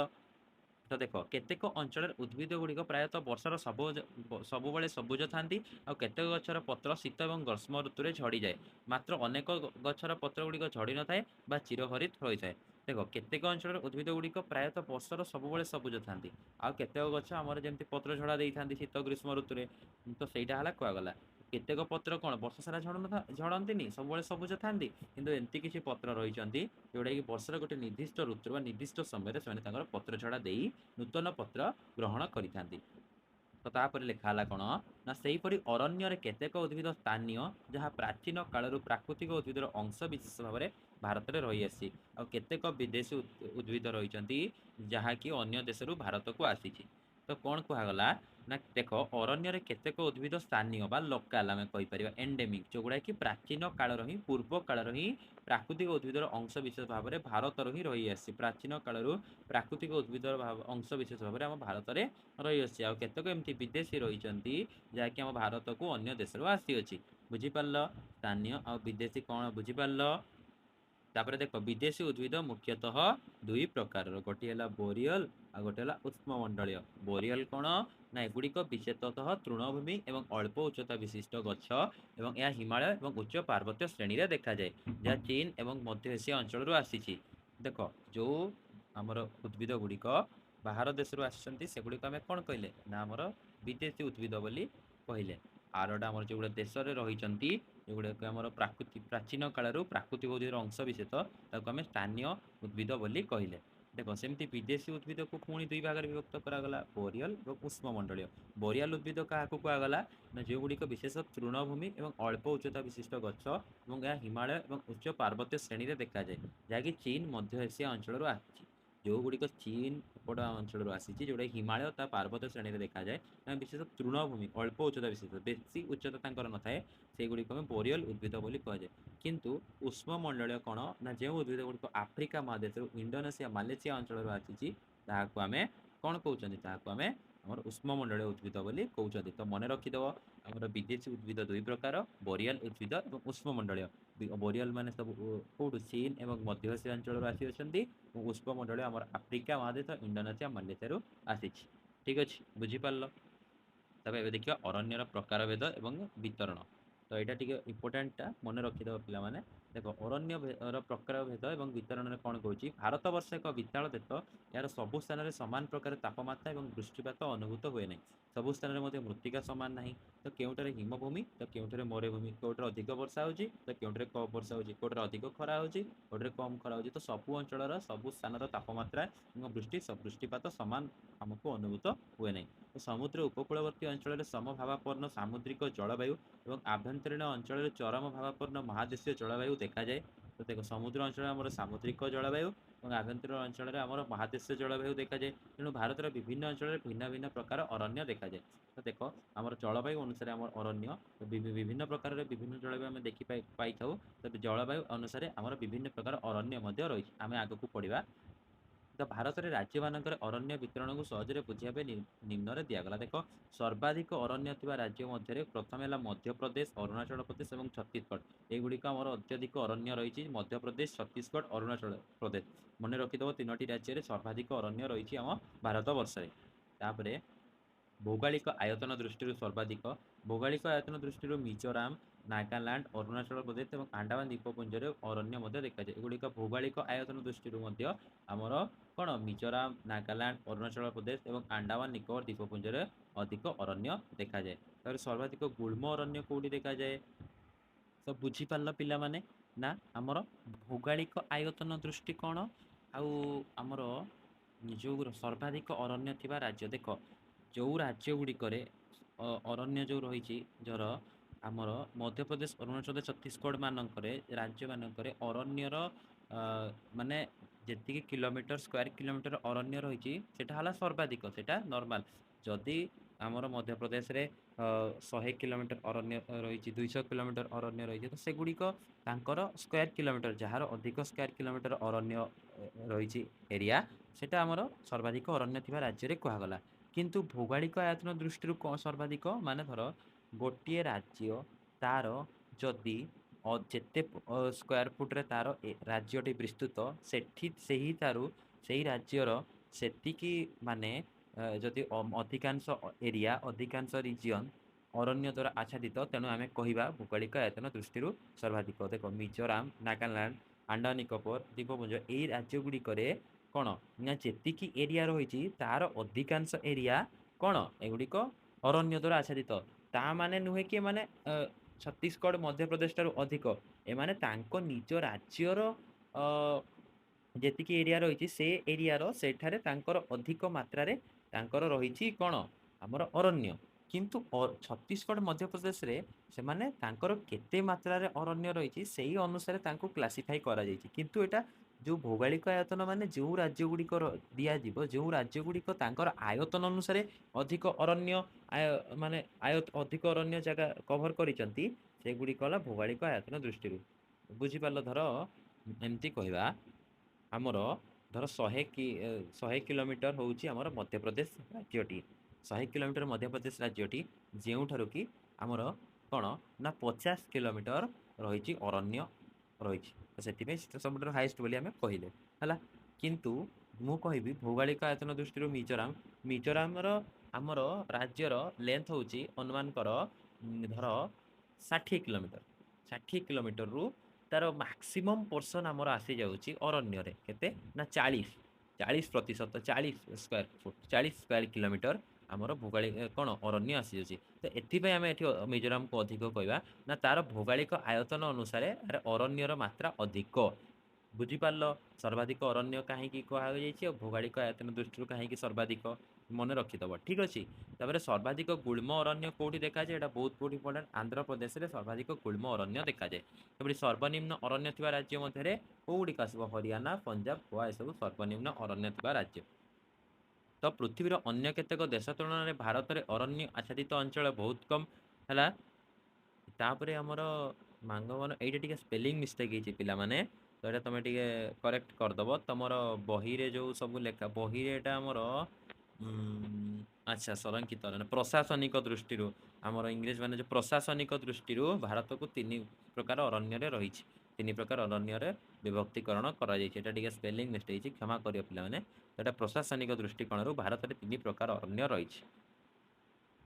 ତ ଦେଖ, କେତେକ ଅଞ୍ଚଳରେ ଉଦ୍ଭିଦ ଗୁଡ଼ିକ ପ୍ରାୟତଃ ବର୍ଷର ସବୁବେଳେ ସବୁଜ ଥାନ୍ତି, ଆଉ କେତେକ ଗଛର ପତ୍ର ଶୀତ ଏବଂ ଗ୍ରୀଷ୍ମ ଋତୁରେ ଝଡ଼ିଯାଏ। ମାତ୍ର ଅନେକ ଗଛର ପତ୍ର ଗୁଡ଼ିକ ଝଡ଼ି ନଥାଏ ବା ଚିରହରିତ ହୋଇଥାଏ। ଦେଖ, କେତେକ ଅଞ୍ଚଳର ଉଦ୍ଭିଦ ଗୁଡ଼ିକ ପ୍ରାୟତଃ ବର୍ଷର ସବୁବେଳେ ସବୁଜ ଥାନ୍ତି, ଆଉ କେତେକ ଗଛ ଆମର ଯେମିତି ପତ୍ର ଝଡ଼ା ଦେଇଥାନ୍ତି ଶୀତ ଗ୍ରୀଷ୍ମ ଋତୁରେ। ତ ସେଇଟା ହେଲା କୁହାଗଲା। କେତେକ ପତ୍ର କ'ଣ ବର୍ଷ ସାରା ଝଡ଼ନ୍ତିନି, ସବୁବେଳେ ସବୁଜ ଥାନ୍ତି, କିନ୍ତୁ ଏମିତି କିଛି ପତ୍ର ରହିଛନ୍ତି ଯେଉଁଟାକି ବର୍ଷର ଗୋଟେ ନିର୍ଦ୍ଦିଷ୍ଟ ଋତୁ ବା ନିର୍ଦ୍ଦିଷ୍ଟ ସମୟରେ ସେମାନେ ତାଙ୍କର ପତ୍ର ଝଡ଼ା ଦେଇ ନୂତନ ପତ୍ର ଗ୍ରହଣ କରିଥାନ୍ତି। ତ ତାପରେ ଲେଖା ହେଲା କ'ଣ ନା ସେହିପରି ଅରଣ୍ୟରେ କେତେକ ଉଦ୍ଭିଦ ସ୍ଥାନୀୟ, ଯାହା ପ୍ରାଚୀନ କାଳରୁ ପ୍ରାକୃତିକ ଉଦ୍ଭିଦର ଅଂଶ ବିଶେଷ ଭାବରେ ଭାରତରେ ରହିଆସିଛି, ଆଉ କେତେକ ବିଦେଶୀ ଉଦ୍ଭିଦ ରହିଛନ୍ତି ଯାହାକି ଅନ୍ୟ ଦେଶରୁ ଭାରତକୁ ଆସିଛି। ତ କ'ଣ କୁହାଗଲା ନା ଦେଖ, ଅରଣ୍ୟରେ କେତେକ ଉଦ୍ଭିଦ ସ୍ଥାନୀୟ ବା ଲୋକାଲ ଆମେ କହିପାରିବା ଏଣ୍ଡେମିକ୍, ଯେଉଁଗୁଡ଼ାକି ପ୍ରାଚୀନ କାଳର ହିଁ ପୂର୍ବ କାଳର ହିଁ ପ୍ରାକୃତିକ ଉଦ୍ଭିଦର ଅଂଶ ବିଶେଷ ଭାବରେ ଭାରତର ହିଁ ରହିଆସିଛି। ପ୍ରାଚୀନ କାଳରୁ ପ୍ରାକୃତିକ ଉଦ୍ଭିଦର ଅଂଶ ବିଶେଷ ଭାବରେ ଆମ ଭାରତରେ ରହିଆସିଛି, ଆଉ କେତେକ ଏମିତି ବିଦେଶୀ ରହିଛନ୍ତି ଯାହାକି ଆମ ଭାରତକୁ ଅନ୍ୟ ଦେଶରୁ ଆସିଅଛି। ବୁଝିପାରିଲ? ସ୍ଥାନୀୟ ଆଉ ବିଦେଶୀ କ'ଣ ବୁଝିପାରିଲ? ତାପରେ ଦେଖ, ବିଦେଶୀ ଉଦ୍ଭିଦ ମୁଖ୍ୟତଃ ଦୁଇ ପ୍ରକାରର, ଗୋଟିଏ ହେଲା ବୋରିଅଲ ଆଉ ଗୋଟେ ହେଲା ଉଷ୍ମମଣ୍ଡଳୀୟ। ବୋରିଅଲ କ'ଣ ନା ଏଗୁଡ଼ିକ ବିଶେଷତଃ ତୃଣଭୂମି ଏବଂ ଅଳ୍ପ ଉଚ୍ଚତା ବିଶିଷ୍ଟ ଗଛ ଏବଂ ଏହା ହିମାଳୟ ଏବଂ ଉଚ୍ଚ ପାର୍ବତ୍ୟ ଶ୍ରେଣୀରେ ଦେଖାଯାଏ, ଯାହା ଚୀନ ଏବଂ ମଧ୍ୟ ଏସିଆ ଅଞ୍ଚଳରୁ ଆସିଛି। ଦେଖ, ଯେଉଁ ଆମର ଉଦ୍ଭିଦ ଗୁଡ଼ିକ ବାହାର ଦେଶରୁ ଆସିଛନ୍ତି ସେଗୁଡ଼ିକ ଆମେ କ'ଣ କହିଲେ ନା ଆମର ବିଦେଶୀ ଉଦ୍ଭିଦ ବୋଲି କହିଲେ। ଆରଟା ଆମର ଯେଉଁଗୁଡ଼ା ଦେଶରେ ରହିଛନ୍ତି ଏଗୁଡ଼ାକ ଆମର ପ୍ରାଚୀନ କାଳରୁ ପ୍ରାକୃତିକ ଉଦ୍ଭିଦର ଅଂଶ ବିଶେଷ, ତାକୁ ଆମେ ସ୍ଥାନୀୟ ଉଦ୍ଭିଦ ବୋଲି କହିଲେ। ଦେଖ ସେମିତି ବିଦେଶୀ ଉଦ୍ଭିଦକୁ ପୁଣି ଦୁଇ ଭାଗରେ ବିଭକ୍ତ କରାଗଲା, ବୋରିଅଲ ଏବଂ ଉଷ୍ମମଣ୍ଡଳୀୟ। ବୋରିଆଲ ଉଦ୍ଭିଦ କାହାକୁ କୁହାଗଲା ନା ଯେଉଁଗୁଡ଼ିକ ବିଶେଷ ତୃଣଭୂମି ଏବଂ ଅଳ୍ପ ଉଚ୍ଚତା ବିଶିଷ୍ଟ ଗଛ ଏବଂ ଏହା ହିମାଳୟ ଏବଂ ଉଚ୍ଚ ପାର୍ବତ୍ୟ ଶ୍ରେଣୀରେ ଦେଖାଯାଏ, ଯାହାକି ଚୀନ ମଧ୍ୟ ଏସିଆ ଅଞ୍ଚଳରୁ ଆସିଛି। ଯେଉଁଗୁଡ଼ିକ ଚୀନ ଏପଟ ଅଞ୍ଚଳରୁ ଆସିଛି, ଯେଉଁଟା ହିମାଳୟ ତା ପାର୍ବତ୍ୟ ଶ୍ରେଣୀରେ ଦେଖାଯାଏ, ତାହା ବିଶେଷ ତୃଣଭୂମି ଅଳ୍ପ ଉଚ୍ଚତା ବିଶିଷ୍ଟ, ବେଶୀ ଉଚ୍ଚତା ତାଙ୍କର ନଥାଏ, ସେଗୁଡ଼ିକୁ ଆମେ ବୋରିଅଲ ଉଦ୍ଭିଦ ବୋଲି କୁହାଯାଏ। କିନ୍ତୁ ଉଷ୍ମମଣ୍ଡଳୀୟ କ'ଣ ନା ଯେଉଁ ଉଦ୍ଭିଦ ଗୁଡ଼ିକ ଆଫ୍ରିକା ମହାଦେଶରୁ ଇଣ୍ଡୋନେସିଆ ମାଲେସିଆ ଅଞ୍ଚଳରୁ ଆସିଛି, ତାହାକୁ ଆମେ କ'ଣ କହୁଛନ୍ତି, ତାହାକୁ ଆମେ ଆମର ଉଷ୍ମମଣ୍ଡଳୀୟ ଉଦ୍ଭିଦ ବୋଲି କହୁଛନ୍ତି। ତ ମନେ ରଖିଦେବ, ଆମର ବିଦେଶୀ ଉଦ୍ଭିଦ ଦୁଇ ପ୍ରକାର, ବୋରିଆଲ ଉଦ୍ଭିଦ ଏବଂ ଉଷ୍ମମଣ୍ଡଳୀୟ। ବୋରିଆଲ ମାନେ ସବୁ କେଉଁଠୁ ଚୀନ ଏବଂ ମଧ୍ୟ ଏସିଆ ଅଞ୍ଚଳରୁ ଆସିଅଛନ୍ତି ଏବଂ ଉଷ୍ମମଣ୍ଡଳୀୟ ଆମର ଆଫ୍ରିକା ମହାଦେଶ ଇଣ୍ଡୋନେସିଆ ମାଲେସିଆରୁ ଆସିଛି। ଠିକ୍ ଅଛି, ବୁଝିପାରିଲ? ତେବେ ଏବେ ଦେଖିବା ଅରଣ୍ୟର ପ୍ରକାରଭେଦ ଏବଂ ବିତରଣ। ତ ଏଇଟା ଟିକେ ଇମ୍ପୋର୍ଟାଣ୍ଟଟା, ମନେ ରଖିଦେବ ପିଲାମାନେ। ଦେଖ ଅରଣ୍ୟର ପ୍ରକାରଭେଦ ଏବଂ ବିତରଣରେ କ'ଣ କହୁଛି, ଭାରତବର୍ଷ ଏକ ବିଶାଳ ଦେଶ, ଏହାର ସବୁ ସ୍ଥାନରେ ସମାନ ପ୍ରକାର ତାପମାତ୍ରା ଏବଂ ବୃଷ୍ଟିପାତ ଅନୁଭୂତ ହୁଏ ନାହିଁ। ସବୁ ସ୍ଥାନରେ ମଧ୍ୟ ମୃତ୍ତିକା ସମାନ ନାହିଁ। ତ କେଉଁଠାରେ ହିମଭୂମି ତ କେଉଁଠାରେ ମରୁଭୂମି, କେଉଁଠାରେ ଅଧିକ ବର୍ଷା ହେଉଛି ତ କେଉଁଠାରେ କମ୍ ବର୍ଷା ହେଉଛି, କେଉଁଠାରେ ଅଧିକ ଖରା ହେଉଛି କେଉଁଠାରେ କମ୍ ଖରା ହେଉଛି। ତ ସବୁ ଅଞ୍ଚଳର ସବୁ ସ୍ଥାନର ତାପମାତ୍ରା ଏବଂ ବୃଷ୍ଟିପାତ ସମାନ ଆମକୁ ଅନୁଭୂତ ହୁଏ ନାହିଁ। ତ ସମୁଦ୍ର ଉପକୂଳବର୍ତ୍ତୀ ଅଞ୍ଚଳରେ ସମଭାବାପନ୍ନ ସାମୁଦ୍ରିକ ଜଳବାୟୁ ଏବଂ ଆଭ୍ୟନ୍ତରୀଣ ଅଞ୍ଚଳରେ ଚରମ ଭାବାପନ୍ନ ମହାଦେଶୀୟ ଜଳବାୟୁ ଦେଖାଯାଏ। ତ ଦେଖ ସମୁଦ୍ର ଅଞ୍ଚଳରେ ଆମର ସାମୁଦ୍ରିକ ଜଳବାୟୁ ଏବଂ ଆଭ୍ୟନ୍ତରୀଣ ଅଞ୍ଚଳରେ ଆମର ମହାଦେଶୀୟ ଜଳବାୟୁ ଦେଖାଯାଏ। ତେଣୁ ଭାରତର ବିଭିନ୍ନ ଅଞ୍ଚଳରେ ଭିନ୍ନ ଭିନ୍ନ ପ୍ରକାର ଅରଣ୍ୟ ଦେଖାଯାଏ। ତ ଦେଖ ଆମର ଜଳବାୟୁ ଅନୁସାରେ ଆମର ଅରଣ୍ୟ ବିଭିନ୍ନ ପ୍ରକାରର ବିଭିନ୍ନ ଜଳବାୟୁ ଆମେ ପାଇଥାଉ। ତ ଜଳବାୟୁ ଅନୁସାରେ ଆମର ବିଭିନ୍ନ ପ୍ରକାର ଅରଣ୍ୟ ମଧ୍ୟ ରହିଛି। ଆମେ ଆଗକୁ ପଢ଼ିବା। ତ ଭାରତରେ ରାଜ୍ୟମାନଙ୍କରେ ଅରଣ୍ୟ ବିତରଣକୁ ସହଜରେ ବୁଝିବା ପାଇଁ ନିମ୍ନରେ ଦିଆଗଲା। ଦେଖ ସର୍ବାଧିକ ଅରଣ୍ୟ ଥିବା ରାଜ୍ୟ ମଧ୍ୟରେ ପ୍ରଥମେ ହେଲା ମଧ୍ୟପ୍ରଦେଶ, ଅରୁଣାଚଳ ପ୍ରଦେଶ ଏବଂ ଛତିଶଗଡ଼। ଏଗୁଡ଼ିକ ଆମର ଅତ୍ୟଧିକ ଅରଣ୍ୟ ରହିଛି, ମଧ୍ୟପ୍ରଦେଶ, ଛତିଶଗଡ଼, ଅରୁଣାଚଳ ପ୍ରଦେଶ। ମନେ ରଖିଦେବ, ତିନୋଟି ରାଜ୍ୟରେ ସର୍ବାଧିକ ଅରଣ୍ୟ ରହିଛି ଆମ ଭାରତବର୍ଷରେ। ତାପରେ ଭୌଗୋଳିକ ଆୟତନ ଦୃଷ୍ଟିରୁ ସର୍ବାଧିକ, ଭୌଗୋଳିକ ଆୟତନ ଦୃଷ୍ଟିରୁ ମିଜୋରାମ, ନାଗାଲାଣ୍ଡ, ଅରୁଣାଚଳ ପ୍ରଦେଶ ଏବଂ ଆଣ୍ଡାମାନ ଦ୍ୱୀପପୁଞ୍ଜରେ ଅରଣ୍ୟ ମଧ୍ୟ ଦେଖାଯାଏ। ଏଗୁଡ଼ିକ ଭୌଗୋଳିକ ଆୟତନ ଦୃଷ୍ଟିରୁ ମଧ୍ୟ ଆମର କ'ଣ ମିଜୋରାମ, ନାଗାଲାଣ୍ଡ, ଅରୁଣାଚଳ ପ୍ରଦେଶ ଏବଂ ଆଣ୍ଡାମାନ ନିକୋବର ଦ୍ୱୀପପୁଞ୍ଜରେ ଅଧିକ ଅରଣ୍ୟ ଦେଖାଯାଏ। ତାପରେ ସର୍ବାଧିକ ଗୁଳ୍ମ ଅରଣ୍ୟ କେଉଁଠି ଦେଖାଯାଏ? ତ ବୁଝିପାରିଲ ପିଲାମାନେ, ନା ଆମର ଭୌଗୋଳିକ ଆୟତନ ଦୃଷ୍ଟି କ'ଣ, ଆଉ ଆମର ଯେଉଁ ସର୍ବାଧିକ ଅରଣ୍ୟ ଥିବା ରାଜ୍ୟ। ଦେଖ ଯେଉଁ ରାଜ୍ୟ ଗୁଡ଼ିକରେ ଅରଣ୍ୟ ଯେଉଁ ରହିଛି, ଧର ଆମର ମଧ୍ୟପ୍ରଦେଶ, ଅରୁଣାଚଳ ପ୍ରଦେଶ, ଛତିଶଗଡ଼ ମାନଙ୍କରେ ରାଜ୍ୟମାନଙ୍କରେ ଅରଣ୍ୟର ମାନେ ଯେତିକି କିଲୋମିଟର ସ୍କୋୟାର କିଲୋମିଟର ଅରଣ୍ୟ ରହିଛି, ସେଟା ହେଲା ସର୍ବାଧିକ, ସେଟା ନର୍ମାଲ। ଯଦି ଆମର ମଧ୍ୟପ୍ରଦେଶରେ 100 କିଲୋମିଟର ଅରଣ୍ୟ ରହିଛି, 200 କିଲୋମିଟର ଅରଣ୍ୟ ରହିଛି, ତ ସେଗୁଡ଼ିକ ତାଙ୍କର ସ୍କୋୟାର କିଲୋମିଟର, ଯାହାର ଅଧିକ ସ୍କୋୟାର କିଲୋମିଟର ଅରଣ୍ୟ ରହିଛି ଏରିଆ, ସେଟା ଆମର ସର୍ବାଧିକ ଅରଣ୍ୟ ଥିବା ରାଜ୍ୟରେ କୁହାଗଲା। କିନ୍ତୁ ଭୌଗୋଳିକ ଆୟତନ ଦୃଷ୍ଟିରୁ କ'ଣ ସର୍ବାଧିକ, ମାନେ ଧର ଗୋଟିଏ ରାଜ୍ୟ ତାର ଯଦି ଯେତେ ସ୍କୋୟାର ଫୁଟରେ ତାର ରାଜ୍ୟଟି ବିସ୍ତୃତ, ସେହି ରାଜ୍ୟର ସେତିକି ମାନେ ଯଦି ଅଧିକାଂଶ ଏରିଆ, ଅଧିକାଂଶ ରିଜିଅନ୍ ଅରଣ୍ୟ ଦ୍ୱାରା ଆଚ୍ଛାଦିତ, ତେଣୁ ଆମେ କହିବା ଭୌଗୋଳିକ ଆୟତନ ଦୃଷ୍ଟିରୁ ସର୍ବାଧିକ। ଦେଖ ମିଜୋରାମ, ନାଗାଲାଣ୍ଡ, ଆଣ୍ଡାମାନ ନିକୋବର ଦ୍ୱୀପପୁଞ୍ଜ, ଏଇ ରାଜ୍ୟଗୁଡ଼ିକରେ କ'ଣ ନା ଯେତିକି ଏରିଆ ରହିଛି ତାର ଅଧିକାଂଶ ଏରିଆ କ'ଣ ଏଗୁଡ଼ିକ ଅରଣ୍ୟ ଦ୍ୱାରା ଆଚ୍ଛାଦିତ। ତା ମାନେ ନୁହେଁ କି ଏମାନେ ଛତିଶଗଡ଼, ମଧ୍ୟପ୍ରଦେଶ ଠାରୁ ଅଧିକ। ଏମାନେ ତାଙ୍କ ନିଜ ରାଜ୍ୟର ଯେତିକି ଏରିଆ ରହିଛି, ସେ ଏରିଆର ସେଠାରେ ତାଙ୍କର ଅଧିକ ମାତ୍ରାରେ ତାଙ୍କର ରହିଛି କ'ଣ ଆମର ଅରଣ୍ୟ। କିନ୍ତୁ ଛତିଶଗଡ଼, ମଧ୍ୟପ୍ରଦେଶରେ ସେମାନେ ତାଙ୍କର କେତେ ମାତ୍ରାରେ ଅରଣ୍ୟ ରହିଛି ସେଇ ଅନୁସାରେ ତାଙ୍କୁ କ୍ଲାସିଫାଇ କରାଯାଇଛି। କିନ୍ତୁ ଏଇଟା ଯେଉଁ ଭୌଗୋଳିକ ଆୟତନ ମାନେ ଯେଉଁ ରାଜ୍ୟଗୁଡ଼ିକର ଦିଆଯିବ, ଯେଉଁ ରାଜ୍ୟଗୁଡ଼ିକ ତାଙ୍କର ଆୟତନ ଅନୁସାରେ ଅଧିକ ଅରଣ୍ୟ ଅଧିକ ଅରଣ୍ୟ ଜାଗା କଭର କରିଛନ୍ତି, ସେଗୁଡ଼ିକ ହେଲା ଭୌଗୋଳିକ ଆୟତନ ଦୃଷ୍ଟିରୁ। ବୁଝିପାରିଲ? ଧର ଏମିତି କହିବା, ଆମର ଧର 100 କିଲୋମିଟର ହେଉଛି ଆମର ମଧ୍ୟପ୍ରଦେଶ ରାଜ୍ୟଟି। 100 କିଲୋମିଟର ମଧ୍ୟପ୍ରଦେଶ ରାଜ୍ୟଟି, ଯେଉଁଠାରୁ କି ଆମର କ'ଣ ନା 50 କିଲୋମିଟର ରହିଛି ଅରଣ୍ୟ ରହିଛି। ତ ସେଥିପାଇଁ ସେଟା ସବୁଠାରୁ ହାଇଏଷ୍ଟ ବୋଲି ଆମେ କହିଲେ ହେଲା। କିନ୍ତୁ ମୁଁ କହିବି ଭୌଗୋଳିକ ଆୟତନ ଦୃଷ୍ଟିରୁ ମିଜୋରାମର ଆମର ରାଜ୍ୟର ଲେନ୍ଥ ହେଉଛି ଅନୁମାନ କର ଧର 60 କିଲୋମିଟର। 60 କିଲୋମିଟରରୁ ତାର ମାକ୍ସିମମ୍ ପୋର୍ସନ୍ ଆମର ଆସିଯାଉଛି ଅରଣ୍ୟରେ। କେତେ ନା 40%, 40 ସ୍କୋୟାର ଫୁଟ, 40 ସ୍କୋୟାର କିଲୋମିଟର ଆମର ଭୌଗୋଳିକ କ'ଣ ଅରଣ୍ୟ ଆସିଯାଉଛି। ତ ଏଥିପାଇଁ ଆମେ ଏଠି ମିଜୋରାମକୁ ଅଧିକ କହିବା ନା ତାର ଭୌଗୋଳିକ ଆୟତନ ଅନୁସାରେ ଅରଣ୍ୟର ମାତ୍ରା ଅଧିକ। ବୁଝିପାରିଲ ସର୍ବାଧିକ ଅରଣ୍ୟ କାହିଁକି କୁହାଯାଇଛି ଆଉ ଭୌଗୋଳିକ ଆୟତନ ଦୃଷ୍ଟିରୁ କାହିଁକି ସର୍ବାଧିକ ମନେ ରଖିଦେବ ଠିକ୍ ଅଛି। ତାପରେ ସର୍ବାଧିକ ଗୁଳ୍ମ ଅରଣ୍ୟ କେଉଁଠି ଦେଖାଯାଏ ଏଇଟା ବହୁତ ବହୁତ ଇମ୍ପୋର୍ଟାଣ୍ଟ ଆନ୍ଧ୍ରପ୍ରଦେଶରେ ସର୍ବାଧିକ ଗୁଳ୍ମ ଅରଣ୍ୟ ଦେଖାଯାଏ। ତାପରେ ସର୍ବନିମ୍ନ ଅରଣ୍ୟ ଥିବା ରାଜ୍ୟ ମଧ୍ୟରେ କେଉଁଗୁଡ଼ିକ ଆସିବ ହରିୟାଣା ପଞ୍ଜାବ ଗୋଆ ଏସବୁ ସର୍ବନିମ୍ନ ଅରଣ୍ୟ ଥିବା ରାଜ୍ୟ। ତ ପୃଥିବୀର ଅନ୍ୟ କେତେକ ଦେଶ ତୁଳନାରେ ଭାରତରେ ଅରଣ୍ୟ ଆଚ୍ଛାଦିତ ଅଞ୍ଚଳ ବହୁତ କମ୍ ହେଲା। ତାପରେ ଆମର ମାଙ୍ଗବନ ଏଇଟା ଟିକେ ସ୍ପେଲିଂ ମିଷ୍ଟେକ୍ ହେଇଛି ପିଲାମାନେ ତ ଏଇଟା ତୁମେ ଟିକେ କରେକ୍ଟ କରିଦେବ ତୁମର ବହିରେ ଯେଉଁ ସବୁ ଲେଖା ବହିରେ ଏଇଟା ଆମର ଆଚ୍ଛା ସଂରକ୍ଷିତ ପ୍ରଶାସନିକ ଦୃଷ୍ଟିରୁ ଆମର ଇଂରେଜ ମାନେ ଯେଉଁ ପ୍ରଶାସନିକ ଦୃଷ୍ଟିରୁ ଭାରତକୁ 3 ପ୍ରକାର ଅରଣ୍ୟରେ ରହିଛି 3 ପ୍ରକାର ଅରଣ୍ୟରେ ବିଭକ୍ତିକରଣ କରାଯାଇଛି ଏଇଟା ଟିକେ ସ୍ପେଲିଂ ମିଷ୍ଟେକ୍ ହେଇଛି କ୍ଷମା କରିବ ପିଲାମାନେ। ଏଇଟା ପ୍ରଶାସନିକ ଦୃଷ୍ଟିକୋଣରୁ ଭାରତରେ 3 ପ୍ରକାର ଅରଣ୍ୟ ରହିଛି।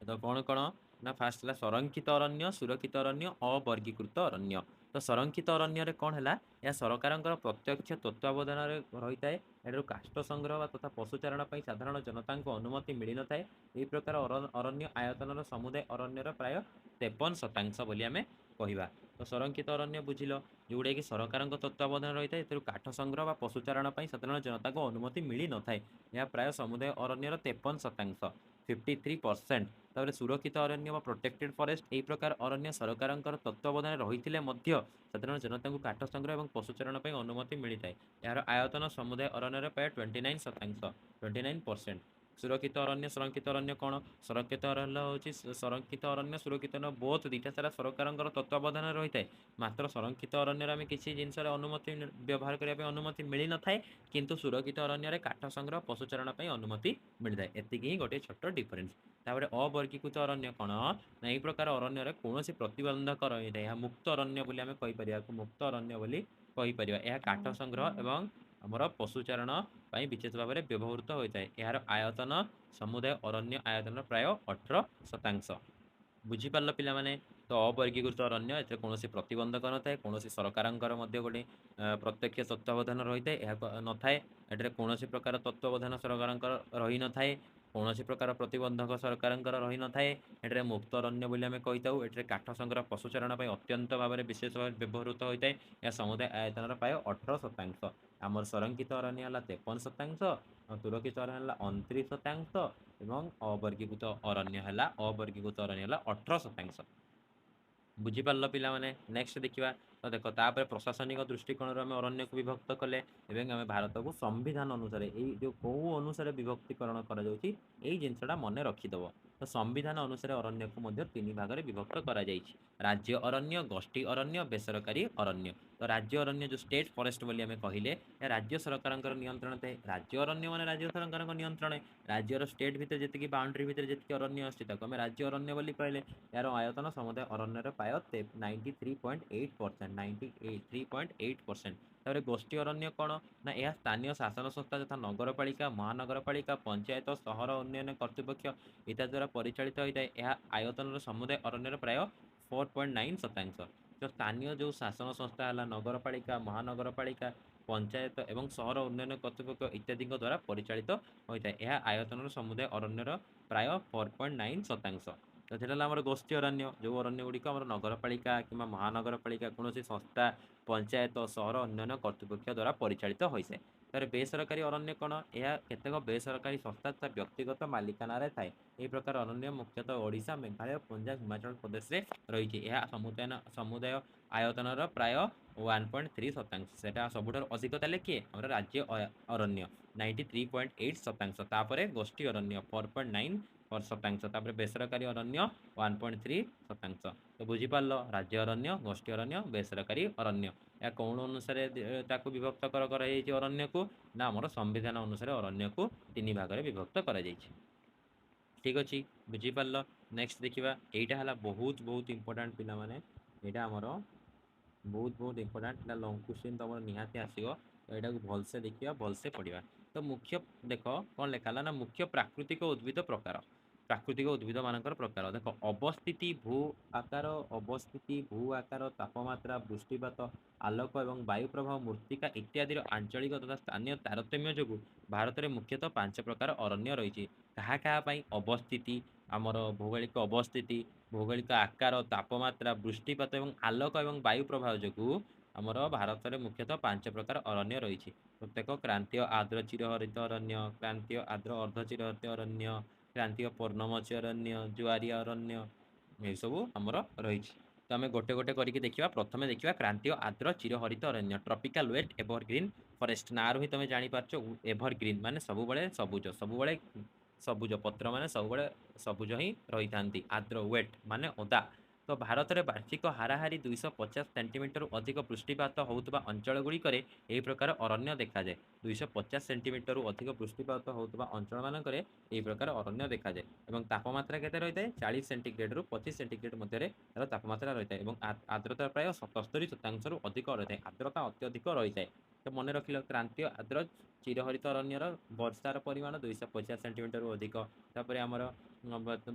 ତ କ'ଣ କ'ଣ ନା ଫାଷ୍ଟ ହେଲା ସଂରକ୍ଷିତ ଅରଣ୍ୟ ସୁରକ୍ଷିତ ଅରଣ୍ୟ ଅବର୍ଗୀକୃତ ଅରଣ୍ୟ। ତ ସଂରକ୍ଷିତ ଅରଣ୍ୟରେ କ'ଣ ହେଲା ଏହା ସରକାରଙ୍କର ପ୍ରତ୍ୟକ୍ଷ ତତ୍ତ୍ୱାବଧାନରେ ରହିଥାଏ। ଏଠାରୁ କାଷ୍ଠ ସଂଗ୍ରହ ତଥା ପଶୁଚାରଣ ପାଇଁ ସାଧାରଣ ଜନତାଙ୍କୁ ଅନୁମତି ମିଳିନଥାଏ। ଏହି ପ୍ରକାର ଅରଣ୍ୟ ଆୟତନର ସମୁଦାୟ ଅରଣ୍ୟର ପ୍ରାୟ 53% ବୋଲି ଆମେ କହିବା। ତ ସଂରକ୍ଷିତ ଅରଣ୍ୟ ବୁଝିଲ ଯେଉଁଟାକି ସରକାରଙ୍କ ତତ୍ତ୍ୱାବଧାନରେ ରହିଥାଏ ଏଥିରୁ କାଠ ସଂଗ୍ରହ ବା ପଶୁଚାରଣ ପାଇଁ ସାଧାରଣ ଜନତାଙ୍କୁ ଅନୁମତି ମିଳିନଥାଏ। ଏହା ପ୍ରାୟ ସମୁଦାୟ ଅରଣ୍ୟର 53% 53%। ତାପରେ ସୁରକ୍ଷିତ ଅରଣ୍ୟ ବା ପ୍ରୋଟେକ୍ଟେଡ୍ ଫରେଷ୍ଟ ଏହି ପ୍ରକାର ଅରଣ୍ୟ ସରକାରଙ୍କର ତତ୍ତ୍ୱାବଧାନରେ ରହିଥିଲେ ମଧ୍ୟ ସାଧାରଣ ଜନତାଙ୍କୁ କାଠ ସଂଗ୍ରହ ଏବଂ ପଶୁଚାରଣ ପାଇଁ ଅନୁମତି ମିଳିଥାଏ। ଏହାର ଆୟତନ ସମୁଦାୟ ଅରଣ୍ୟର ପ୍ରାୟ 29%। 29%। ସୁରକ୍ଷିତ ଅରଣ୍ୟ ସଂରକ୍ଷିତ ଅରଣ୍ୟ କ'ଣ ସଂରକ୍ଷିତ ଅରଣ୍ୟ ହେଉଛି ସଂରକ୍ଷିତ ଅରଣ୍ୟ ସୁରକ୍ଷିତ ବୋଥ୍ ଦୁଇଟା ସାରା ସରକାରଙ୍କର ତତ୍ତ୍ୱାବଧାନରେ ରହିଥାଏ। ମାତ୍ର ସଂରକ୍ଷିତ ଅରଣ୍ୟରେ ଆମେ କିଛି ଜିନିଷରେ ଅନୁମତି ବ୍ୟବହାର କରିବା ପାଇଁ ଅନୁମତି ମିଳିନଥାଏ କିନ୍ତୁ ସୁରକ୍ଷିତ ଅରଣ୍ୟରେ କାଠ ସଂଗ୍ରହ ପଶୁଚାରଣ ପାଇଁ ଅନୁମତି ମିଳିଥାଏ। ଏତିକି ହିଁ ଗୋଟିଏ ଛୋଟ ଡିଫରେନ୍ସ। ତାପରେ ଅବର୍ଗୀକୃତ ଅରଣ୍ୟ କ'ଣ ନା ଏହି ପ୍ରକାର ଅରଣ୍ୟରେ କୌଣସି ପ୍ରତିବନ୍ଧକ ରହିଥାଏ ଏହା ମୁକ୍ତ ଅରଣ୍ୟ ବୋଲି ଆମେ କହିପାରିବା ମୁକ୍ତ ଅରଣ୍ୟ ବୋଲି କହିପାରିବା। ଏହା କାଠ ସଂଗ୍ରହ ଏବଂ ଆମର ପଶୁଚାରଣ ପାଇଁ ବିଶେଷ ଭାବରେ ବ୍ୟବହୃତ ହୋଇଥାଏ। ଏହାର ଆୟତନ ସମୁଦାୟ ଅରଣ୍ୟ ଆୟତନର ପ୍ରାୟ 18%। ବୁଝିପାରିଲ ପିଲାମାନେ ତ ଅବର୍ଗୀକୃତ ଅରଣ୍ୟ ଏଥିରେ କୌଣସି ପ୍ରତିବନ୍ଧକ ନଥାଏ କୌଣସି ସରକାରଙ୍କର ମଧ୍ୟ ଗୋଟେ ପ୍ରତ୍ୟକ୍ଷ ତତ୍ତ୍ୱାବଧାନ ରହିଥାଏ ଏହା ନଥାଏ। ଏଠାରେ କୌଣସି ପ୍ରକାର ତତ୍ତ୍ୱାବଧାନ ସରକାରଙ୍କର ରହିନଥାଏ କୌଣସି ପ୍ରକାର ପ୍ରତିବନ୍ଧକ ସରକାରଙ୍କର ରହିନଥାଏ। ଏଠାରେ ମୁକ୍ତ ଅରଣ୍ୟ ବୋଲି ଆମେ କହିଥାଉ। ଏଠାରେ କାଠ ସଂଗ୍ରହ ପଶୁଚାରଣ ପାଇଁ ଅତ୍ୟନ୍ତ ଭାବରେ ବିଶେଷ ଭାବରେ ବ୍ୟବହୃତ ହୋଇଥାଏ। ଏହା ସମୁଦାୟ ଆୟତନର ପ୍ରାୟ 18%। ଆମର ସଂରକ୍ଷିତ ଅରଣ୍ୟ ହେଲା 53%, ସୁରକ୍ଷିତ ଅରଣ୍ୟ ହେଲା 29% ଏବଂ ଅବର୍ଗୀକୃତ ଅରଣ୍ୟ ହେଲା 18%। ବୁଝିପାରିଲ ପିଲାମାନେ ନେକ୍ସଟ ଦେଖିବା ତ ଦେଖ ତାପରେ ପ୍ରଶାସନିକ ଦୃଷ୍ଟିକୋଣରୁ ଆମେ ଅରଣ୍ୟକୁ ବିଭକ୍ତ କଲେ ଏବଂ ଆମେ ଭାରତକୁ ସମ୍ବିଧାନ ଅନୁସାରେ ଏଇ ଯେଉଁ କେଉଁ ଅନୁସାରେ ବିଭକ୍ତିକରଣ କରାଯାଉଛି ଏଇ ଜିନିଷଟା ମନେ ରଖିଦେବ। ତ ସମ୍ବିଧାନ ଅନୁସାରେ ଅରଣ୍ୟକୁ ମଧ୍ୟ 3 ଭାଗରେ ବିଭକ୍ତ କରାଯାଇଛି ରାଜ୍ୟ ଅରଣ୍ୟ ଗୋଷ୍ଠୀ ଅରଣ୍ୟ ବେସରକାରୀ ଅରଣ୍ୟ। ତ ରାଜ୍ୟ ଅରଣ୍ୟ ଯେଉଁ ଷ୍ଟେଟ୍ ଫରେଷ୍ଟ ବୋଲି ଆମେ କହିଲେ ଏହା ରାଜ୍ୟ ସରକାରଙ୍କର ନିୟନ୍ତ୍ରଣ ଥାଏ। ରାଜ୍ୟ ଅରଣ୍ୟ ମାନେ ରାଜ୍ୟ ସରକାରଙ୍କ ନିୟନ୍ତ୍ରଣ ରାଜ୍ୟର ଷ୍ଟେଟ୍ ଭିତରେ ଯେତିକି ବାଉଣ୍ଡ୍ରି ଭିତରେ ଯେତିକି ଅରଣ୍ୟ ଆସୁଛି ତାକୁ ଆମେ ରାଜ୍ୟ ଅରଣ୍ୟ ବୋଲି କହିଲେ। ଏହାର ଆୟତନ ସମୁଦାୟ ଅରଣ୍ୟର ପ୍ରାୟ 93.8%। 93.8%। ତାପରେ ଗୋଷ୍ଠୀ ଅରଣ୍ୟ କ'ଣ ନା ଏହା ସ୍ଥାନୀୟ ଶାସନ ସଂସ୍ଥା ଯଥା ନଗରପାଳିକା ମହାନଗରପାଳିକା ପଞ୍ଚାୟତ ସହର ଉନ୍ନୟନ କର୍ତ୍ତୃପକ୍ଷ ଇତ୍ୟାଦି ଦ୍ୱାରା ପରିଚାଳିତ ହୋଇଥାଏ। ଏହା ଆୟତନର ସମୁଦାୟ ଅରଣ୍ୟର ପ୍ରାୟ 4.9%। ତ ସ୍ଥାନୀୟ ଯେଉଁ ଶାସନ ସଂସ୍ଥା ହେଲା ନଗରପାଳିକା ମହାନଗରପାଳିକା ପଞ୍ଚାୟତ ଏବଂ ସହର ଉନ୍ନୟନ କର୍ତ୍ତୃପକ୍ଷ ଇତ୍ୟାଦିଙ୍କ ଦ୍ୱାରା ପରିଚାଳିତ ହୋଇଥାଏ। ଏହା ଆୟତନର ସମୁଦାୟ ଅରଣ୍ୟର ପ୍ରାୟ 4.9%। ତ ସେଟା ହେଲା ଆମର ଗୋଷ୍ଠୀ ଅରଣ୍ୟ ଯେଉଁ ଅରଣ୍ୟ ଗୁଡ଼ିକ ଆମର ନଗରପାଳିକା କିମ୍ବା ମହାନଗରପାଳିକା କୌଣସି ସଂସ୍ଥା ପଞ୍ଚାୟତ ସହର ଉନ୍ନୟନ କର୍ତ୍ତୃପକ୍ଷ ଦ୍ୱାରା ପରିଚାଳିତ ହୋଇଥାଏ। ତାପରେ ବେସରକାରୀ ଅରଣ୍ୟ କ'ଣ ଏହା କେତେକ ବେସରକାରୀ ସଂସ୍ଥା ତଥା ବ୍ୟକ୍ତିଗତ ମାଲିକାନାରେ ଥାଏ। ଏହି ପ୍ରକାର ଅରଣ୍ୟ ମୁଖ୍ୟତଃ ଓଡ଼ିଶା ମେଘାଳୟ ପଞ୍ଜାବ ହିମାଚଳ ପ୍ରଦେଶରେ ରହିଛି। ଏହା ସମୁଦାୟ ଆୟତନର ପ୍ରାୟ 1.3%। ସେଟା ସବୁଠାରୁ ଅଧିକ ତାହେଲେ କିଏ ଆମର ରାଜ୍ୟ ଅରଣ୍ୟ 93.8%। ତାପରେ ଗୋଷ୍ଠୀ ଅରଣ୍ୟ 4.9%। ତାପରେ ବେସରକାରୀ ଅରଣ୍ୟ 1.3%। ତ ବୁଝିପାରିଲ ରାଜ୍ୟ ଅରଣ୍ୟ ଗୋଷ୍ଠୀ ଅରଣ୍ୟ ବେସରକାରୀ ଅରଣ୍ୟ ଏହା କୌଣ ଅନୁସାରେ ତାକୁ ବିଭକ୍ତ କରାଯାଇଛି ଅରଣ୍ୟକୁ ନା ଆମର ସମ୍ବିଧାନ ଅନୁସାରେ ଅରଣ୍ୟକୁ 3 ଭାଗରେ ବିଭକ୍ତ କରାଯାଇଛି। ଠିକ୍ ଅଛି ବୁଝିପାରିଲ। ନେକ୍ସଟ ଦେଖିବା ଏଇଟା ହେଲା ବହୁତ ଇମ୍ପୋର୍ଟାଣ୍ଟ ପିଲାମାନେ ଏଇଟା ଆମର ବହୁତ ଇମ୍ପୋର୍ଟାଣ୍ଟ ଏଇଟା ଲଙ୍ଗ କ୍ୱେଶ୍ଚିନ୍ ତୁମର ନିହାତି ଆସିବ ତ ଏଇଟାକୁ ଭଲସେ ଦେଖିବା ଭଲସେ ପଢ଼ିବା। ତ ମୁଖ୍ୟ ଦେଖ କ'ଣ ଲେଖା ହେଲା ନା ମୁଖ୍ୟ ପ୍ରାକୃତିକ ଉଦ୍ଭିଦ ପ୍ରକାର ପ୍ରାକୃତିକ ଉଦ୍ଭିଦମାନଙ୍କର ପ୍ରକାର ଦେଖ ଅବସ୍ଥିତି ଭୂ ଆକାର ତାପମାତ୍ରା ବୃଷ୍ଟିପାତ ଆଲୋକ ଏବଂ ବାୟୁ ପ୍ରବାହ ମୃତ୍ତିକା ଇତ୍ୟାଦିର ଆଞ୍ଚଳିକ ତଥା ସ୍ଥାନୀୟ ତାରତମ୍ୟ ଯୋଗୁଁ ଭାରତରେ ମୁଖ୍ୟତଃ 5 ପ୍ରକାର ଅରଣ୍ୟ ରହିଛି। କାହା ପାଇଁ ଅବସ୍ଥିତି ଆମର ଭୌଗୋଳିକ ଅବସ୍ଥିତି ଭୌଗୋଳିକ ଆକାର ତାପମାତ୍ରା ବୃଷ୍ଟିପାତ ଏବଂ ଆଲୋକ ଏବଂ ବାୟୁ ପ୍ରବାହ ଯୋଗୁଁ ଆମର ଭାରତରେ ମୁଖ୍ୟତଃ 5 ପ୍ରକାର ଅରଣ୍ୟ ରହିଛି। ପ୍ରତ୍ୟେକ କ୍ରାନ୍ତୀୟ ଆର୍ଦ୍ର ଚିରହରିତ ଅରଣ୍ୟ, କ୍ରାନ୍ତୀୟ ଆର୍ଦ୍ର ଅର୍ଦ୍ଧ ଚିରହରିତ ଅରଣ୍ୟ, କ୍ରାନ୍ତୀୟ ପର୍ଣ୍ଣମୋଚୀ ଅରଣ୍ୟ, ଜୁଆରିଆ ଅରଣ୍ୟ, ଏସବୁ ଆମର ରହିଛି। ତ ଆମେ ଗୋଟେ ଗୋଟେ କରିକି ଦେଖିବା। ପ୍ରଥମେ ଦେଖିବା କ୍ରାନ୍ତୀୟ ଆର୍ଦ୍ର ଚିରହରିତ ଅରଣ୍ୟ, ଟ୍ରପିକାଲ ୱେଟ୍ ଏଭରଗ୍ରୀନ୍ ଫରେଷ୍ଟ। ନାଁରୁ ହିଁ ତମେ ଜାଣିପାରୁଛ ଏଭରଗ୍ରୀନ୍ ମାନେ ସବୁବେଳେ ସବୁଜ, ସବୁବେଳେ ସବୁଜ ପତ୍ର ମାନେ ସବୁବେଳେ ସବୁଜ ହିଁ ରହିଥାନ୍ତି। ଆର୍ଦ୍ର ୱେଟ୍ ମାନେ ଓଦା। ତ ଭାରତରେ ବାର୍ଷିକ ହାରାହାରି 250 ସେଣ୍ଟିମିଟର ଅଧିକ ବୃଷ୍ଟିପାତ ହେଉଥିବା ଅଞ୍ଚଳଗୁଡ଼ିକରେ ଏହି ପ୍ରକାର ଅରଣ୍ୟ ଦେଖାଯାଏ। 250 ସେଣ୍ଟିମିଟରରୁ ଅଧିକ ବୃଷ୍ଟିପାତ ହେଉଥିବା ଅଞ୍ଚଳମାନଙ୍କରେ ଏହି ପ୍ରକାର ଅରଣ୍ୟ ଦେଖାଯାଏ। ଏବଂ ତାପମାତ୍ରା କେତେ ରହିଥାଏ? 40 ସେଣ୍ଟିଗ୍ରେଡରୁ 25 ସେଣ୍ଟିଗ୍ରେଡ ମଧ୍ୟରେ ଏହାର ତାପମାତ୍ରା ରହିଥାଏ। ଏବଂ ଆର୍ଦ୍ରତା ପ୍ରାୟ 77% ଅଧିକ ରହିଥାଏ। ଆର୍ଦ୍ରତା ଅତ୍ୟଧିକ ରହିଥାଏ। ତ ମନେ ରଖିଲ, କ୍ରାନ୍ତୀୟ ଆର୍ଦ୍ର ଚିରହରିତ ଅରଣ୍ୟର ବର୍ଷାର ପରିମାଣ 250 ସେଣ୍ଟିମିଟରରୁ ଅଧିକ। ତାପରେ ଆମର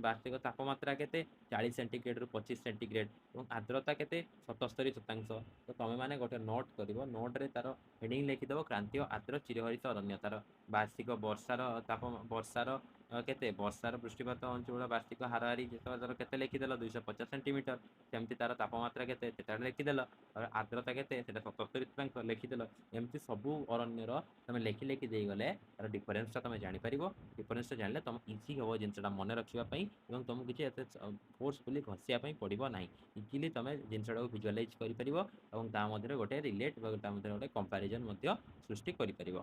ବାର୍ଷିକ ତାପମାତ୍ରା କେତେ? 40 ସେଣ୍ଟିଗ୍ରେଡରୁ 25 ସେଣ୍ଟିଗ୍ରେଡ। ଏବଂ ଆର୍ଦ୍ରତା କେତେ? 77%। ତ ତମେମାନେ ଗୋଟେ ନୋଟ୍ କରିବ। ନୋଟ୍ରେ ତାର ହେଡ଼ିଂ ଲେଖିଦେବ କ୍ରାନ୍ତୀୟ ଆର୍ଦ୍ର ଚିରହରିତ ଅରଣ୍ୟ। ତାର ବାର୍ଷିକ ବର୍ଷାର କେତେ? ବର୍ଷାର ବୃଷ୍ଟିପାତ ଅଞ୍ଚଳ ବାର୍ଷିକ ହାରାହାରି ଯେତେବେଳେ ତାର କେତେ ଲେଖିଦେଲ? 250 ସେଣ୍ଟିମିଟର। ସେମିତି ତାର ତାପମାତ୍ରା କେତେ? ସେଟା ଲେଖିଦେଲ। ତାପରେ ଆର୍ଦ୍ରତା କେତେ? ସେଟା 77% ଲେଖିଦେଲ। ଏମିତି ସବୁ ଅରଣ୍ୟର ତମେ ଲେଖି ଲେଖି ଦେଇଗଲେ ତାର ଡିଫରେନ୍ସଟା ତମେ ଜାଣିପାରିବ। ଡିଫରେନ୍ସଟା ଜାଣିଲେ ତମ ଇଜି ହେବ ଜିନିଷଟା ମନେ ରଖିବା ପାଇଁ, ଏବଂ ତମକୁ କିଛି ଏତେ ଫୋର୍ସଫୁଲି ଘଷିବା ପାଇଁ ପଡ଼ିବ ନାହିଁ। ଇଜିଲି ତମେ ଜିନିଷଟାକୁ ଭିଜୁଆଲାଇଜ୍ କରିପାରିବ ଏବଂ ତା ମଧ୍ୟରେ ଗୋଟେ ରିଲେଟ୍ ବା ତା ମଧ୍ୟରେ ଗୋଟେ କମ୍ପାରିଜନ୍ ମଧ୍ୟ ସୃଷ୍ଟି କରିପାରିବ।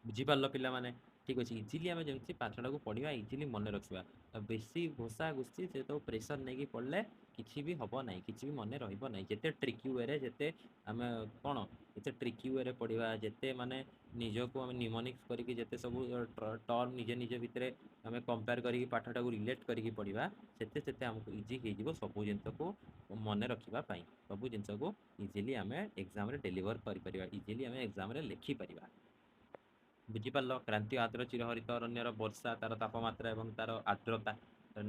ବୁଝିପାରିଲ ପିଲାମାନେ? ଠିକ୍ ଅଛି। ଇଜିଲି ଆମେ ଯେମିତି ପାଠଟାକୁ ପଢ଼ିବା, ଇଜିଲି ମନେ ରଖିବା। ବେଶୀ ଘୋଷା ଘୁଷି ସେ ତ ପ୍ରେସର ନେଇକି ପଢ଼ିଲେ କିଛି ବି ହେବ ନାହିଁ, କିଛି ବି ମନେ ରହିବ ନାହିଁ। ଯେତେ ଟ୍ରିକି ୱେରେ ଯେତେ ଆମେ କ'ଣ ଯେତେ ଟ୍ରିକି ୱେରେ ପଢ଼ିବା, ଯେତେ ମାନେ ନିଜକୁ ଆମେ ନିମୋନିକ୍ସ କରିକି ଯେତେ ସବୁ ଟର୍ମ ନିଜ ଭିତରେ ଆମେ କମ୍ପେୟାର କରିକି ପାଠଟାକୁ ରିଲେଟ୍ କରିକି ପଢ଼ିବା, ସେତେ ଆମକୁ ଇଜି ହେଇଯିବ ସବୁ ଜିନିଷକୁ ମନେ ରଖିବା ପାଇଁ। ସବୁ ଜିନିଷକୁ ଇଜିଲି ଆମେ ଏକ୍ଜାମରେ ଡେଲିଭର କରିପାରିବା, ଇଜିଲି ଆମେ ଏକ୍ଜାମରେ ଲେଖିପାରିବା। ବୁଝିପାରିଲ? କ୍ରାନ୍ତୀୟ ଆର୍ଦ୍ର ଚିରହରିତ ଅରଣ୍ୟର ବର୍ଷା, ତାର ତାପମାତ୍ରା ଏବଂ ତାର ଆର୍ଦ୍ରତା।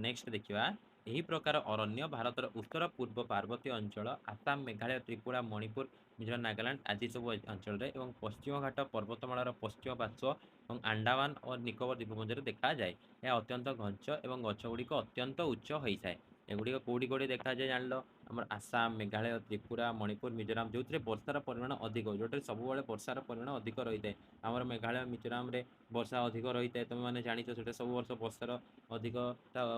ନେକ୍ସଟ ଦେଖିବା, ଏହି ପ୍ରକାର ଅରଣ୍ୟ ଭାରତର ଉତ୍ତର ପୂର୍ବ ପାର୍ବତୀୟ ଅଞ୍ଚଳ, ଆସାମ, ମେଘାଳୟ, ତ୍ରିପୁରା, ମଣିପୁର, ମିଜୋରାମ, ନାଗାଲାଣ୍ଡ ଆଦି ସବୁ ଅଞ୍ଚଳରେ ଏବଂ ପଶ୍ଚିମ ଘାଟ ପର୍ବତମାଳାର ପଶ୍ଚିମ ପାର୍ଶ୍ୱ ଏବଂ ଆଣ୍ଡାମାନ ଓ ନିକୋବର ଦ୍ୱୀପପୁଞ୍ଜରେ ଦେଖାଯାଏ। ଏହା ଅତ୍ୟନ୍ତ ଘଞ୍ଚ ଏବଂ ଗଛଗୁଡ଼ିକ ଅତ୍ୟନ୍ତ ଉଚ୍ଚ ହୋଇଥାଏ। ଏଗୁଡ଼ିକ କେଉଁଠି ଦେଖାଯାଏ ଜାଣିଲ? ଆମର ଆସାମ, ମେଘାଳୟ, ତ୍ରିପୁରା, ମଣିପୁର, ମିଜୋରାମ, ଯେଉଁଥିରେ ବର୍ଷାର ପରିମାଣ ଅଧିକ, ଯେଉଁଥିରେ ସବୁବେଳେ ବର୍ଷାର ପରିମାଣ ଅଧିକ ରହିଥାଏ। ଆମର ମେଘାଳୟ, ମିଜୋରାମରେ ବର୍ଷା ଅଧିକ ରହିଥାଏ। ତୁମେମାନେ ଜାଣିଛ ସେଇଟା ସବୁ ବର୍ଷ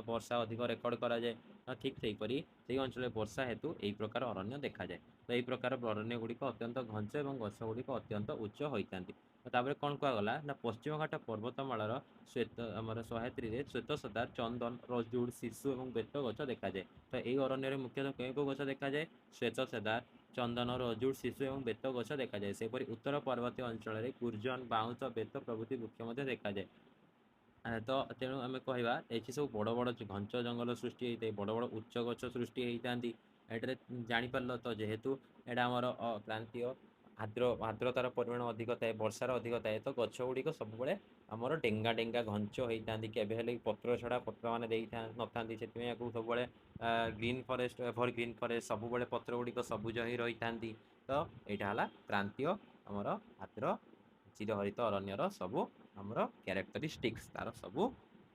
ବର୍ଷା ଅଧିକ ରେକର୍ଡ଼ କରାଯାଏ। ଠିକ୍ ସେହିପରି ସେହି ଅଞ୍ଚଳରେ ବର୍ଷା ହେତୁ ଏହି ପ୍ରକାର ଅରଣ୍ୟ ଦେଖାଯାଏ। ତ ଏହି ପ୍ରକାର ଅରଣ୍ୟ ଗୁଡ଼ିକ ଅତ୍ୟନ୍ତ ଘଞ୍ଚ ଏବଂ ଗଛ ଗୁଡ଼ିକ ଅତ୍ୟନ୍ତ ଉଚ୍ଚ ହୋଇଥାନ୍ତି। ତାପରେ କ'ଣ କୁହାଗଲା ନା, ପଶ୍ଚିମଘାଟ ପର୍ବତମାଳାର ଆମର 103ରେ ଶ୍ୱେତସଦାର, ଚନ୍ଦନ, ରଜୁଡ଼, ଶିଶୁ ଏବଂ ବେତ ଗଛ ଦେଖାଯାଏ। ତ ଏହି ଅରଣ୍ୟରେ ମୁଖ୍ୟତଃ କେଉଁ ଗଛ ଦେଖାଯାଏ? ଶ୍ୱେତସଦାର, ଚନ୍ଦନ, ରଜୁଡ଼, ଶିଶୁ ଏବଂ ବେତ ଗଛ ଦେଖାଯାଏ। ସେହିପରି ଉତ୍ତର ପାର୍ବତୀୟ ଅଞ୍ଚଳରେ କୁର୍ଜନ, ବାଉଁଶ, ବେତ ପ୍ରଭୃତି ବୃକ୍ଷ ମଧ୍ୟ ଦେଖାଯାଏ। ତ ତେଣୁ ଆମେ କହିବା ଏଠି ସବୁ ବଡ଼ ବଡ଼ ଘଞ୍ଚ ଜଙ୍ଗଲ ସୃଷ୍ଟି ହୋଇଥାଏ, ବଡ଼ ବଡ଼ ଉଚ୍ଚ ଗଛ ସୃଷ୍ଟି ହୋଇଥାନ୍ତି। ଏଠାରେ ଜାଣିପାରିଲ ତ, ଯେହେତୁ ଏଇଟା ଆମର କ୍ରାନ୍ତୀୟ ଆର୍ଦ୍ରତାର ପରିମାଣ ଅଧିକ ଥାଏ, ବର୍ଷାର ଅଧିକ ଥାଏ, ତ ଗଛ ଗୁଡ଼ିକ ସବୁବେଳେ ଆମର ଡେଙ୍ଗା ଡେଙ୍ଗା ଘଞ୍ଚ ହୋଇଥାନ୍ତି। କେବେ ହେଲେ ପତ୍ର ଛଡ଼ା ପତ୍ରମାନେ ନଥାନ୍ତି। ସେଥିପାଇଁ ୟାକୁ ସବୁବେଳେ green forest, ever green forest, ସବୁବେଳେ ପତ୍ର ଗୁଡ଼ିକ ସବୁଜ ହିଁ ରହିଥାନ୍ତି। ତ ଏଇଟା ହେଲା କ୍ରାନ୍ତୀୟ ଆମର ଆର୍ଦ୍ର ଚିରହରିତ ଅରଣ୍ୟର ସବୁ ଆମର କ୍ୟାରେକ୍ଟରିଷ୍ଟିକ୍ସ। ତାର ସବୁ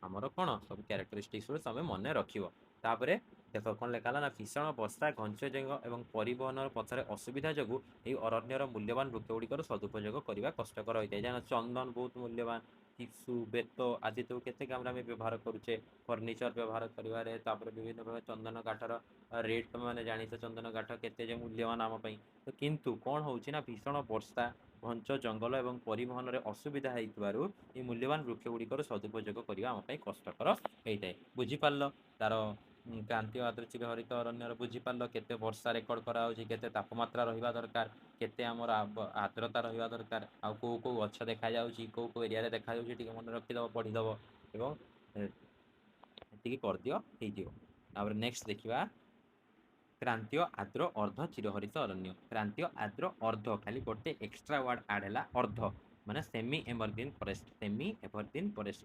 ଆମର କ'ଣ ସବୁ କ୍ୟାରେକ୍ଟରିଷ୍ଟିକ୍ସ ଗୁଡ଼ା ତମେ ମନେ ରଖିବ। ତାପରେ ଦେଖ କ'ଣ ଲେଖା ହେଲା ନା, ଭୀଷଣ ବର୍ଷା, ଘଞ୍ଚ ଜଙ୍ଗଲ ଏବଂ ପରିବହନର ପଥରେ ଅସୁବିଧା ଯୋଗୁଁ ଏହି ଅରଣ୍ୟର ମୂଲ୍ୟବାନ ବୃକ୍ଷ ଗୁଡ଼ିକର ସଦୁପଯୋଗ କରିବା କଷ୍ଟକର ହୋଇଥାଏ। ଜାଣ, ଚନ୍ଦନ ବହୁତ ମୂଲ୍ୟବାନ, ଶିଶୁ, ବେତ ଆଦି ସବୁ କେତେ କାମରେ ଆମେ ବ୍ୟବହାର କରୁଛେ? ଫର୍ଣ୍ଣିଚର ବ୍ୟବହାର କରିବାରେ। ତାପରେ ବିଭିନ୍ନ ପ୍ରକାର ଚନ୍ଦନ କାଠର ରେଟ୍ ତୁମେମାନେ ଜାଣିଛ, ଚନ୍ଦନ କାଠ କେତେ ଯେ ମୂଲ୍ୟବାନ ଆମ ପାଇଁ। ତ କିନ୍ତୁ କ'ଣ ହେଉଛି ନା, ଭୀଷଣ ବର୍ଷା, ଘଞ୍ଚ ଜଙ୍ଗଲ ଏବଂ ପରିବହନରେ ଅସୁବିଧା ହେଇଥିବାରୁ ଏହି ମୂଲ୍ୟବାନ ବୃକ୍ଷ ଗୁଡ଼ିକର ସଦୁପଯୋଗ କରିବା ଆମ ପାଇଁ କଷ୍ଟକର ହୋଇଥାଏ। ବୁଝିପାରିଲ? ତାର କ୍ରାନ୍ତୀୟ ଆର୍ଦ୍ର ଚିରହରିତ ଅରଣ୍ୟର ବୁଝିପାରିଲ କେତେ ବର୍ଷା ରେକର୍ଡ଼ କରାହେଉଛି, କେତେ ତାପମାତ୍ରା ରହିବା ଦରକାର, କେତେ ଆମର ଆର୍ଦ୍ରତା ରହିବା ଦରକାର, ଆଉ କେଉଁ କେଉଁ ଗଛ ଦେଖାଯାଉଛି, କେଉଁ କେଉଁ ଏରିଆରେ ଦେଖାଯାଉଛି, ଟିକେ ମନେ ରଖିଦେବ, ପଢ଼ିଦେବ ଏବଂ ଏତିକି କରିଦିଅ, ହେଇଯିବ। ତାପରେ ନେକ୍ସଟ ଦେଖିବା, କ୍ରାନ୍ତୀୟ ଆର୍ଦ୍ର ଅର୍ଦ୍ଧ ଚିରହରିତ ଅରଣ୍ୟ। କ୍ରାନ୍ତୀୟ ଆର୍ଦ୍ର ଅର୍ଦ୍ଧ, ଖାଲି ଗୋଟେ ଏକ୍ସଟ୍ରା ୱାର୍ଡ଼ ଆଡ଼ ହେଲା, ଅର୍ଦ୍ଧ ମାନେ ସେମି ଏଭରଗ୍ରୀନ୍ ଫରେଷ୍ଟ। ସେମି ଏଭରଗ୍ରୀନ୍ ଫରେଷ୍ଟ।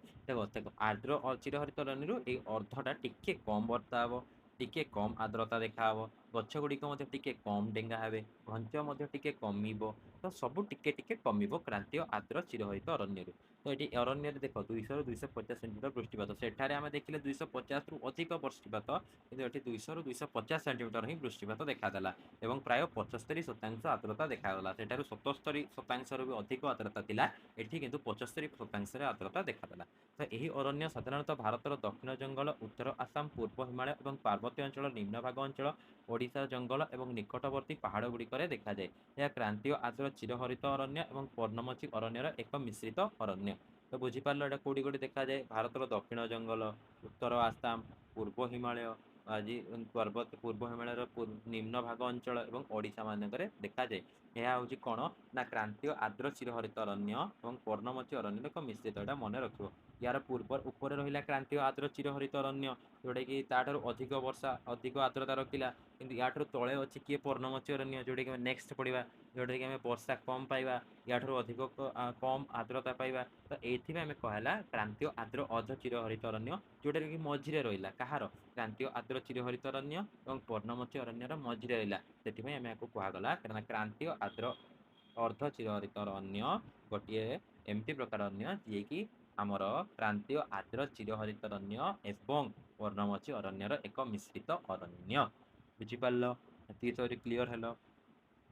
ଦେଖ ଆର୍ଦ୍ର ଚିରହରିତ ଅରଣ୍ୟରୁ ଏଇ ଅର୍ଦ୍ଧଟା ଟିକେ କମ୍ ବର୍ଷା ହେବ, ଟିକେ କମ୍ ଆର୍ଦ୍ରତା ଦେଖାହେବ, ଗଛ ଗୁଡ଼ିକ ମଧ୍ୟ ଟିକେ କମ୍ ଡେଙ୍ଗା ହେବେ, ଘଞ୍ଚ ମଧ୍ୟ ଟିକେ କମିବ। ତ ସବୁ ଟିକେ ଟିକେ କମିବ କ୍ରାନ୍ତୀୟ ଆର୍ଦ୍ର ଚିରହରିତ ଅରଣ୍ୟରୁ। तो ये अरण्य देख 200 ରୁ 250 सेंटीमीटर वृष्टिपात सेठारे आम देखिले 250 रु अधिक वृष्टिपात किंतु ये 200 ରୁ 250 सेंटीमीटर ही वृष्टिपात देखादेला एवं प्राय 75% आर्द्रता देखागला सेठारु 77% भी अधिक आर्द्रता थिला एठी किंतु 75% आर्द्रता देखादेला तो यही अरण्य साधारणतः भारतर दक्षिण जंगल उत्तर आसाम पूर्व हिमालय और पार्वत्य अंचल निम्न भाग अंचल ओडिशा जंगल और निकटवर्ती पहाड़ गुड़िक देखा जाए यह क्रांतीय आर्द्र चिरहरित अरण्य और पर्णमोची अरण्यर एक मिश्रित अरण्य तो बुझीपार एटा कौटी कौटी देखा जाए भारतर दक्षिण जंगल उत्तर आसाम पूर्व हिमालय आज पर्वत पूर्व हिमालय निम्न भाग अंचल और ओडिशा मानक देखा जाए यह हूँ कौन ना क्रांतीय आर्द्र चिरहरित अरण्य और पर्णमोची अरण्य एक मिश्रित यहाँ मन रख यार पूर्व उपर रहा क्रांतीय आर्द्र चिरहरित अरण्य जोटा कि ताठू अधिक वर्षा अधिक आर्द्रता रखिला कि या तले अच्छी किए पर्णमोची अरण्य जोटा कि नेक्स्ट पढ़ा जोटा कि वर्षा कम पाइबा या अधिक कम आर्द्रता पाइबा तो ये आम कहला क्रांतीय आर्द्र अर्ध चिरहरित अरण्य जोटा कि मझिरे रहा कहार क्रांतीय आर्द्र चिरहरित अरण्य और पर्णमोची अरण्यर मझिरे रहा से आम आपको कहगला क्रांतीय आर्द्र अर्ध चिरहरित अरण्य गोटे एमती प्रकार अरण्य जी कि आमर क्रांतीय आर्द्र चिरहरित अरण्य एवं पर्णमोची अरण्यर एक मिश्रित अरण्य बुझीपार ये क्लीयर है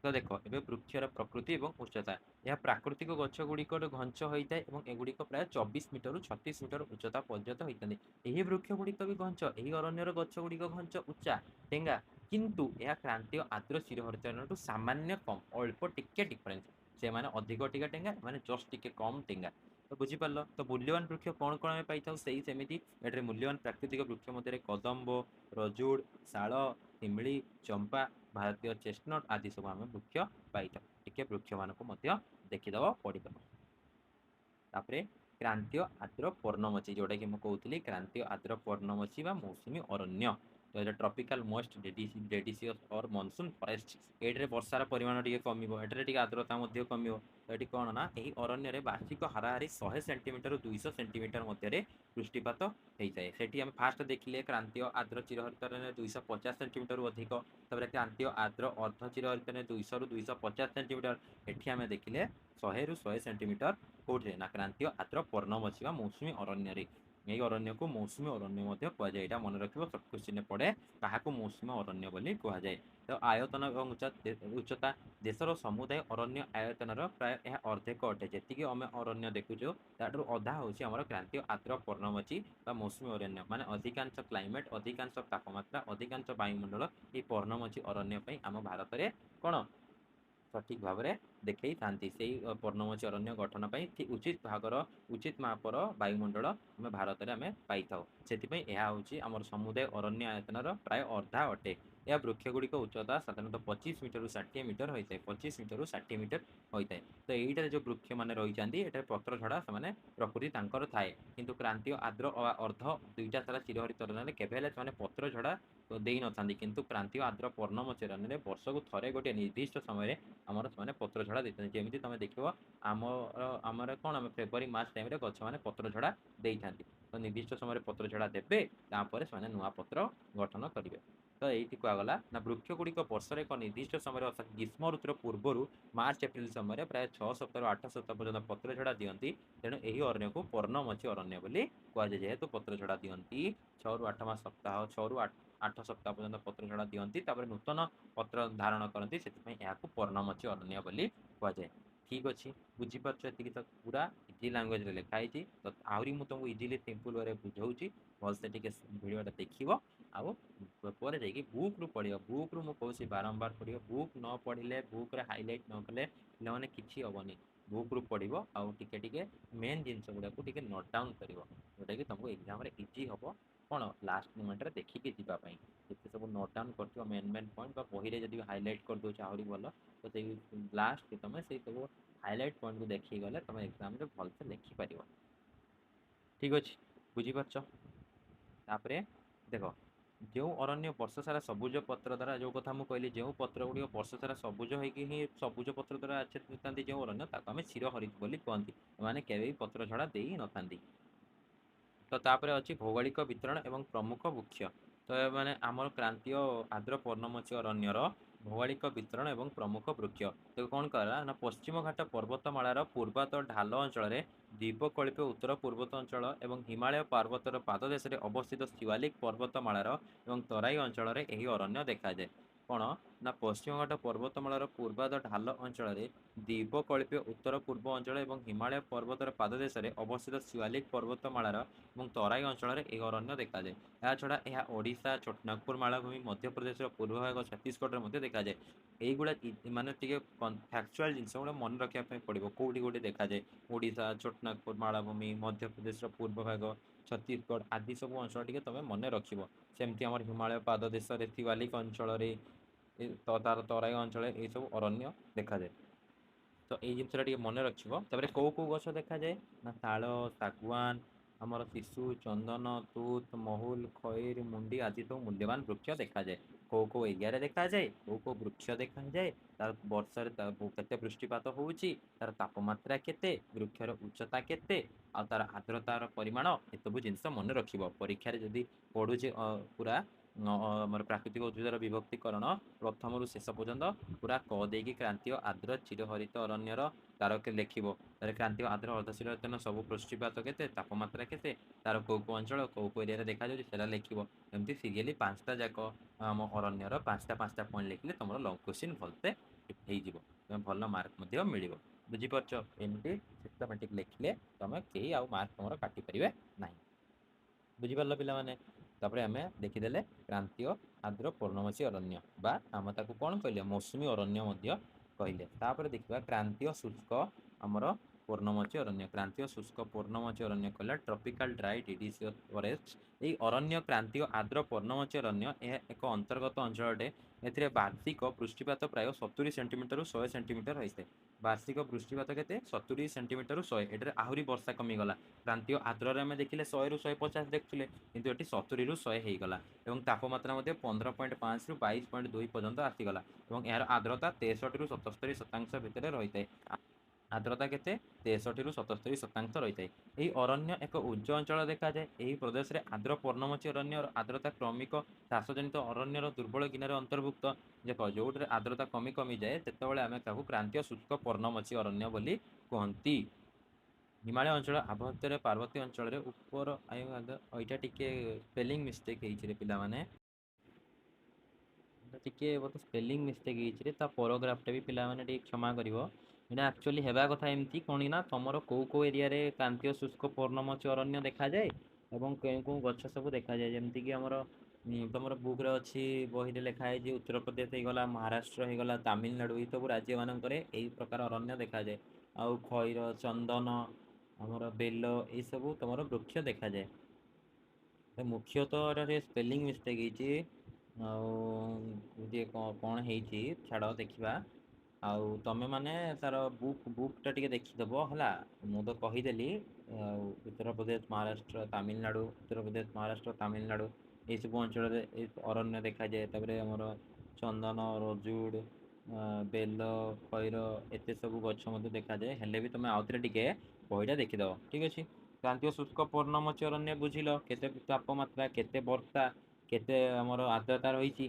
तो देख ए वृक्षर प्रकृति और उच्चता यह प्राकृतिक गछ गुड़िक घंच होता है और एगुड़िक प्राय 24 मीटर ରୁ 36 मीटर उच्चता पर्यंत होता है यही वृक्ष गुड़िक भी घंच यही अरण्यर गछ गुड़िक घंच उच्चा टेंगा किंतु यह क्रांतीय आर्द्र चिरहरित सामान्य कम अल्प टिके डिफरेन्स से माने अधिक टिके टेंगा माने जस्ट टिके कम टेंगा तो बुझीपार तो मूल्यवान वृक्ष कौन कौन आम पाई से सेमती ये मूल्यवान प्राकृतिक वृक्ष मध्य कदम्ब रजुड़ शाल शिमिली चंपा भारतीय चेस्टनट आदि सब आम वृक्ष पाई टे वृक्ष मानक देखीदब पढ़ीदब तापर क्रांतीय आर्द्र पर्णमोची जोटा कि मुझे कहती क्रांतीय आर्द्र पर्णमोची मौसुमी अरण्य तो ये ट्रॉपिकल मोस्ट डेडिशियस और मनसून फरेस्ट ये वर्षार परिमाण टी कम ये आर्द्रता कम तो ये कौन ना यही अरण्य वार्षिक हाराहारी 100 सेंटीमीटर 200 सेंटीमीटर मध्य वृष्टिपात होता है से फास्ट देखिले क्रांतीय आर्द्र चिरहरित 250 सेंटीमीटर अधिक तब क्रांतीय आर्द्र अर्ध चिरहरित 200 ରୁ 250 सेंटीमीटर एटी आम देखिले 100 ରୁ 100 सेंटीमीटर कौटे ना क्रांतीय आर्द्र पर्णमोची मौसुमी अरण्य यही अरण्य को मौसुमी अरण्य कहुए यहाँ मन रख सब क्वेश्चन पड़े क्या मौसुमी अरण्य बोली कहुए तो आयतन और उच्चता देशर समुदाय अरण्य आयतन प्राय यह अर्धेक अटे जी आम अरण्य देखुचु ताठू अधा हूँ आम क्रांतीय आर्द्र पर्णमोची मौसुमी अरण्य माने अधिकांश क्लाइमेट अधिकांश तापमात्रा अधिकांश वायुमंडल ये पर्णमोची अरण्य आम भारत में कौन सठिक भाव में देखई था से पर्णमोची अरण्य गठन ठीक उचित भागर उचित मापर वायुमंडल आम भारत में आम पाई से यह हूँ आम समुदाय अरण्य आयतन प्राय अर्धा अटे यह वृक्ष गुड़िक उच्चता साधारणतः 25 मीटर ରୁ 60 मीटर होता है 25 मीटर ରୁ 60 मीटर होता है तो यहीटार जो वृक्ष मैंने रही पत्र झड़ा से प्रकृति तांकर थाए किंतु क्रांतीय आर्द्र अर्ध दुईटा सारा चिरहरित अरण्य केवे से पत्र झड़ा दे न था किंतु क्रांतीय आर्द्र पर्णमोची अरण्य वर्ष को थे गोटे निर्दिष्ट समय आमर से पत्र झड़ा देते जमी तुम देख आमर कौन आम फेब्रुआरी मार्च टाइम गछ मैंने पत्र झड़ा देता तो निर्दिष्ट समय पत्र झड़ा देवे से नुआ पत्र गठन करेंगे तो ये कहगला ना वृक्ष गुड़िक वर्षर एक निर्दिष्ट समय अर्थात ग्रीष्म ऋतुर पूर्व मार्च एप्रिल समय प्राय 6 सप्ताह 8 सप्ताह पर्यटन पत्र झड़ा दिखती तेणु यही अरण्य को पर्णमोची अरण्य कहुए जेहेतु पत्र झड़ा दिखती 6 ରୁ 8 मास सप्ताह 6 ରୁ 8 सप्ताह पर्यटन पत्र झड़ा दिखती नूतन पत्र धारण करती से पर्णमोची अरण्य कहुए ठीक अच्छे बुझीपार ये तो पूरा इजी लांगुएज लिखाई तो आहरी मुझे तुमको इजिली सिंपल वे बुझाऊँगी भलसे भिडियोटा देखिए आउ पर बुक रू पढ़ बुक रू मुझे बारंबार पढ़ बुक न पढ़ले बुक रे हाइलाइट न कले पे किसी हेनी बुक रू पढ़ आउ टे मेन जिनस गुड़ा को नोट डाउन कर जोटा कि तुमको एग्जाम इजी हम कौन लास्ट मोमेंट देखिकी जावाई जिते सब नोट डाउन कर मेन मेन पॉइंट बही जब हाइलाइट कर दो आहरी भल तो लास्ट तुम से सब हाइलाइट पॉइंट को देखी गले तुम एग्जाम भलसे लिखिपार ठीक अच्छे बुझीपार देख जो अरण्य वर्ष सारा सबुज पत्र द्वारा जो कथा मुझे कहली जो पत्र गुड़िक वर्ष सारा सबुज होगी सबुज पत्र द्वारा आच्छादित था जो अरण्य आम चिरहरित बोली कहती मैंने केवे पत्र झड़ा दे न था तो तापर अच्छी भौगोलिक वितरण एवं प्रमुख वृक्ष तो मैंने आमर क्रांतीय आर्द्र पर्णमोची अरण्यर ଭୌଗୋଳିକ ବିତରଣ ଏବଂ ପ୍ରମୁଖ ବୃକ୍ଷ। ତେବେ କ'ଣ କଲା ନା ପଶ୍ଚିମ ଘାଟ ପର୍ବତମାଳାର ପୂର୍ବାତ ଢାଲ ଅଞ୍ଚଳରେ ଦ୍ୱୀପକଳ୍ପୀୟ ଉତ୍ତର ପୂର୍ବତ ଅଞ୍ଚଳ ଏବଂ ହିମାଳୟ ପର୍ବତର ପାଦଦେଶରେ ଅବସ୍ଥିତ ଶିୱାଲିକ ପର୍ବତମାଳାର ଏବଂ ତରାଇ ଅଞ୍ଚଳରେ ଏହି ଅରଣ୍ୟ ଦେଖାଯାଏ। କ'ଣ ନା ପଶ୍ଚିମଘାଟ ପର୍ବତମାଳାର ପୂର୍ବାଦ ଢାଲ ଅଞ୍ଚଳରେ ଦ୍ୱୀପକଳ୍ପୀୟ ଉତ୍ତର ପୂର୍ବ ଅଞ୍ଚଳ ଏବଂ ହିମାଳୟ ପର୍ବତର ପାଦଦେଶରେ ଅବସ୍ଥିତ ଶିୱାଲିକ ପର୍ବତମାଳାର ଏବଂ ତରାଇ ଅଞ୍ଚଳରେ ଏହି ଅରଣ୍ୟ ଦେଖାଯାଏ। ଏହାଛଡ଼ା ଏହା ଓଡ଼ିଶା, ଛୋଟନାଗପୁର ମାଳଭୂମି, ମଧ୍ୟପ୍ରଦେଶର ପୂର୍ବ ଭାଗ, ଛତିଶଗଡ଼ରେ ମଧ୍ୟ ଦେଖାଯାଏ। এইগুলা ମାନେ ଟିକେ ଫ୍ୟାକ୍ଚୁଆଲ ଜିନିଷ ଗୁଡ଼ା ମନେ ରଖିବା ପାଇଁ ପଡ଼ିବ। କେଉଁଠି କେଉଁଠି ଦେଖାଯାଏ ଓଡ଼ିଶା, ଛୋଟନାଗପୁର ମାଳଭୂମି, ମଧ୍ୟପ୍ରଦେଶର ପୂର୍ବ ଭାଗ, ଛତିଶଗଡ଼ ଆଦି ସବୁ ଅଞ୍ଚଳ ଟିକେ ତୁମେ ମନେ ରଖିବ। ସେମିତି ଆମର ହିମାଳୟ ପାଦଦେଶରେ ଶିୱାଲିକ ଅଞ୍ଚଳରେ ତାର ତରାଇ ଅଞ୍ଚଳରେ ଏହିସବୁ ଅରଣ୍ୟ ଦେଖାଯାଏ। ତ ଏଇ ଜିନିଷଟା ଟିକେ ମନେ ରଖିବ। ତାପରେ କେଉଁ କେଉଁ ଗଛ ଦେଖାଯାଏ ନା ତାଳ, ଶାଗୁଆନ, ଆମର ଶିଶୁ, ଚନ୍ଦନ, ତୁତ, ମହୁଲ, ଖଇର, ମୁଣ୍ଡି ଆଦି ସବୁ ମୂଲ୍ୟବାନ ବୃକ୍ଷ ଦେଖାଯାଏ। କେଉଁ କେଉଁ ଏରିଆରେ ଦେଖାଯାଏ, କେଉଁ କେଉଁ ବୃକ୍ଷ ଦେଖାଯାଏ, ତାର ବର୍ଷାରେ କେତେ ବୃଷ୍ଟିପାତ ହେଉଛି, ତାର ତାପମାତ୍ରା କେତେ, ବୃକ୍ଷର ଉଚ୍ଚତା କେତେ, ଆଉ ତାର ଆର୍ଦ୍ରତାର ପରିମାଣ, ଏସବୁ ଜିନିଷ ମନେ ରଖିବ। ପରୀକ୍ଷାରେ ଯଦି ପଢ଼ୁଛେ ପୁରା ଆମର ପ୍ରାକୃତିକ ଉଦ୍ଭିଦର ବିଭକ୍ତିକରଣ ପ୍ରଥମରୁ ଶେଷ ପର୍ଯ୍ୟନ୍ତ ପୁରା କ ଦେଇକି କ୍ରାନ୍ତୀୟ ଆର୍ଦ୍ର ଚିରହରିତ ଅରଣ୍ୟର ତାର ଲେଖିବ। ତାର କ୍ରାନ୍ତୀୟ ଆର୍ଦ୍ର ଅର୍ଦ୍ଧଶୀତଳ ସବୁ ବୃଷ୍ଟିପାତ କେତେ, ତାପମାତ୍ରା କେତେ, ତାର କେଉଁ କେଉଁ ଅଞ୍ଚଳ କେଉଁ କେଉଁ ଏରିଆରେ ଦେଖାଯାଉଛି ସେଟା ଲେଖିବ। ଏମିତି ସିରିଏଲି 5ଟା ଯାକ ଆମ ଅରଣ୍ୟର 5ଟା ପଏଣ୍ଟ ଲେଖିଲେ ତୁମର ଲଙ୍ଗ କ୍ୱେଶ୍ଚିନ୍ ଭଲସେ ହେଇଯିବ। ତୁମେ ଭଲ ମାର୍କ ମଧ୍ୟ ମିଳିବ। ବୁଝିପାରୁଛ? ଏମିତି ସିଷ୍ଟମାଟିକ୍ ଲେଖିଲେ ତୁମେ କେହି ଆଉ ମାର୍କ ତୁମର କାଟିପାରିବେ ନାହିଁ। ବୁଝିପାରିଲ ପିଲାମାନେ? ତାପରେ ଆମେ ଦେଖିଦେଲେ କ୍ରାନ୍ତୀୟ ଆର୍ଦ୍ର ପର୍ଣ୍ଣମୋଚୀ ଅରଣ୍ୟ ବା ଆମେ ତାକୁ କ'ଣ କହିଲେ ମୌସୁମୀ ଅରଣ୍ୟ ମଧ୍ୟ କହିଲେ। ତାପରେ ଦେଖିବା କ୍ରାନ୍ତୀୟ ଶୁଷ୍କ ଆମର ପର୍ଣ୍ଣମୋଚୀ ଅରଣ୍ୟ। କ୍ରାନ୍ତୀୟ ଶୁଷ୍କ ପର୍ଣ୍ଣମୋଚୀ ଅରଣ୍ୟ କହିଲା ଟ୍ରପିକାଲ ଡ୍ରାଇ ଡିସିଡିୟସ୍ ଫରେଷ୍ଟ। ଏହି ଅରଣ୍ୟ କ୍ରାନ୍ତୀୟ ଆର୍ଦ୍ର ପର୍ଣ୍ଣମୋଚୀ ଅରଣ୍ୟ ଏହା ଏକ ଅନ୍ତର୍ଗତ ଅଞ୍ଚଳଟେ। ଏଥିରେ ବାର୍ଷିକ ବୃଷ୍ଟିପାତ ପ୍ରାୟ 70 ସେଣ୍ଟିମିଟରରୁ 100 ସେଣ୍ଟିମିଟର ହୋଇଥାଏ। ବାର୍ଷିକ ବୃଷ୍ଟିପାତ କେତେ? 70 ସେଣ୍ଟିମିଟରରୁ 100। ଏଠାରେ ଆହୁରି ବର୍ଷା କମିଗଲା। କ୍ରାନ୍ତୀୟ ଆର୍ଦ୍ରରେ ଆମେ ଦେଖିଲେ 100ରୁ 150 ଦେଖୁଥିଲେ, କିନ୍ତୁ ଏଠି 70ରୁ 100 ହେଇଗଲା। ଏବଂ ତାପମାତ୍ରା ମଧ୍ୟ 15.5ରୁ 22.2 ପର୍ଯ୍ୟନ୍ତ ଆସିଗଲା। ଏବଂ ଏହାର ଆର୍ଦ୍ରତା 63ରୁ 77% ଭିତରେ ରହିଥାଏ। ଆର୍ଦ୍ରତା କେତେ? 63ରୁ 77% ରହିଥାଏ। ଏହି ଅରଣ୍ୟ ଏକ ଉଚ୍ଚ ଅଞ୍ଚଳ ଦେଖାଯାଏ। ଏହି ପ୍ରଦେଶରେ ଆର୍ଦ୍ର ପର୍ଣ୍ଣମୋଚୀ ଅରଣ୍ୟର ଆର୍ଦ୍ରତା କ୍ରମିକ ହ୍ରାସଜନିତ ଅରଣ୍ୟର ଦୁର୍ବଳ ଗିନାରେ ଅନ୍ତର୍ଭୁକ୍ତ। ଦେଖ ଯେଉଁଠାରେ ଆର୍ଦ୍ରତା କମି କମିଯାଏ ସେତେବେଳେ ଆମେ ତାକୁ କ୍ରାନ୍ତୀୟ ଶୁଷ୍କ ପର୍ଣ୍ଣମୋଚୀ ଅରଣ୍ୟ ବୋଲି କୁହନ୍ତି। ହିମାଳୟ ଅଞ୍ଚଳ ଆଭ୍ୟନ୍ତରରେ ପାର୍ବତ୍ୟ ଅଞ୍ଚଳରେ ଉପର ଏଇଟା ଟିକେ ସ୍ପେଲିଂ ମିଷ୍ଟେକ୍ ହେଇଛି ରେ ପିଲାମାନେ। ଟିକେ ବୋଧେ ସ୍ପେଲିଂ ମିଷ୍ଟେକ୍ ହେଇଛି ରେ। ତା ପାରାଗ୍ରାଫଟା ବି ପିଲାମାନେ ଟିକେ କ୍ଷମା କରିବ। ଏଇଟା ଆକ୍ଚୁଆଲି ହେବା କଥା ଏମିତି କ'ଣ ନା ତମର କେଉଁ କେଉଁ ଏରିଆରେ କ୍ରାନ୍ତୀୟ ଶୁଷ୍କ ପର୍ଣ୍ଣମୋଚୀ ଅରଣ୍ୟ ଦେଖାଯାଏ ଏବଂ କେଉଁ କେଉଁ ଗଛ ସବୁ ଦେଖାଯାଏ। ଯେମିତିକି ଆମର ତମର ବୁକ୍ରେ ଅଛି, ବହିରେ ଲେଖା ହେଇଛି ଉତ୍ତରପ୍ରଦେଶ ହେଇଗଲା, ମହାରାଷ୍ଟ୍ର ହେଇଗଲା, ତାମିଲନାଡ଼ୁ, ଏଇସବୁ ରାଜ୍ୟମାନଙ୍କରେ ଏହି ପ୍ରକାର ଅରଣ୍ୟ ଦେଖାଯାଏ। ଆଉ ଖଇର, ଚନ୍ଦନ, ଆମର ବେଲ ଏଇସବୁ ତମର ବୃକ୍ଷ ଦେଖାଯାଏ। ମୁଖ୍ୟତଃ ଏଠାରେ ସ୍ପେଲିଂ ମିଷ୍ଟେକ୍ ହେଇଛି। ଆଉ ଟିକେ କ'ଣ ହେଇଛି ଛାଡ଼ ଦେଖିବା। ଆଉ ତୁମେମାନେ ତାର ବୁକ୍ଟା ଟିକେ ଦେଖିଦେବ ହେଲା। ମୁଁ ତ କହିଦେଲି ଆଉ ଉତ୍ତରପ୍ରଦେଶ, ମହାରାଷ୍ଟ୍ର, ତାମିଲନାଡ଼ୁ, ଉତ୍ତରପ୍ରଦେଶ, ମହାରାଷ୍ଟ୍ର, ତାମିଲନାଡ଼ୁ ଏଇସବୁ ଅଞ୍ଚଳରେ ଏଇ ଅରଣ୍ୟ ଦେଖାଯାଏ। ତାପରେ ଆମର ଚନ୍ଦନ, ରଜୁଡ଼, ବେଲ, ଖଇର ଏତେ ସବୁ ଗଛ ମଧ୍ୟ ଦେଖାଯାଏ। ହେଲେ ବି ତୁମେ ଆଉଥରେ ଟିକେ ବହିଟା ଦେଖିଦେବ, ଠିକ୍ ଅଛି। କ୍ରାନ୍ତୀୟ ଶୁଷ୍କ ପର୍ଣ୍ଣମୋଚୀ ଅରଣ୍ୟ ବୁଝିଲ କେତେ ତାପମାତ୍ରା, କେତେ ବର୍ଷା, କେତେ ଆମର ଆର୍ଦ୍ରତା ରହିଛି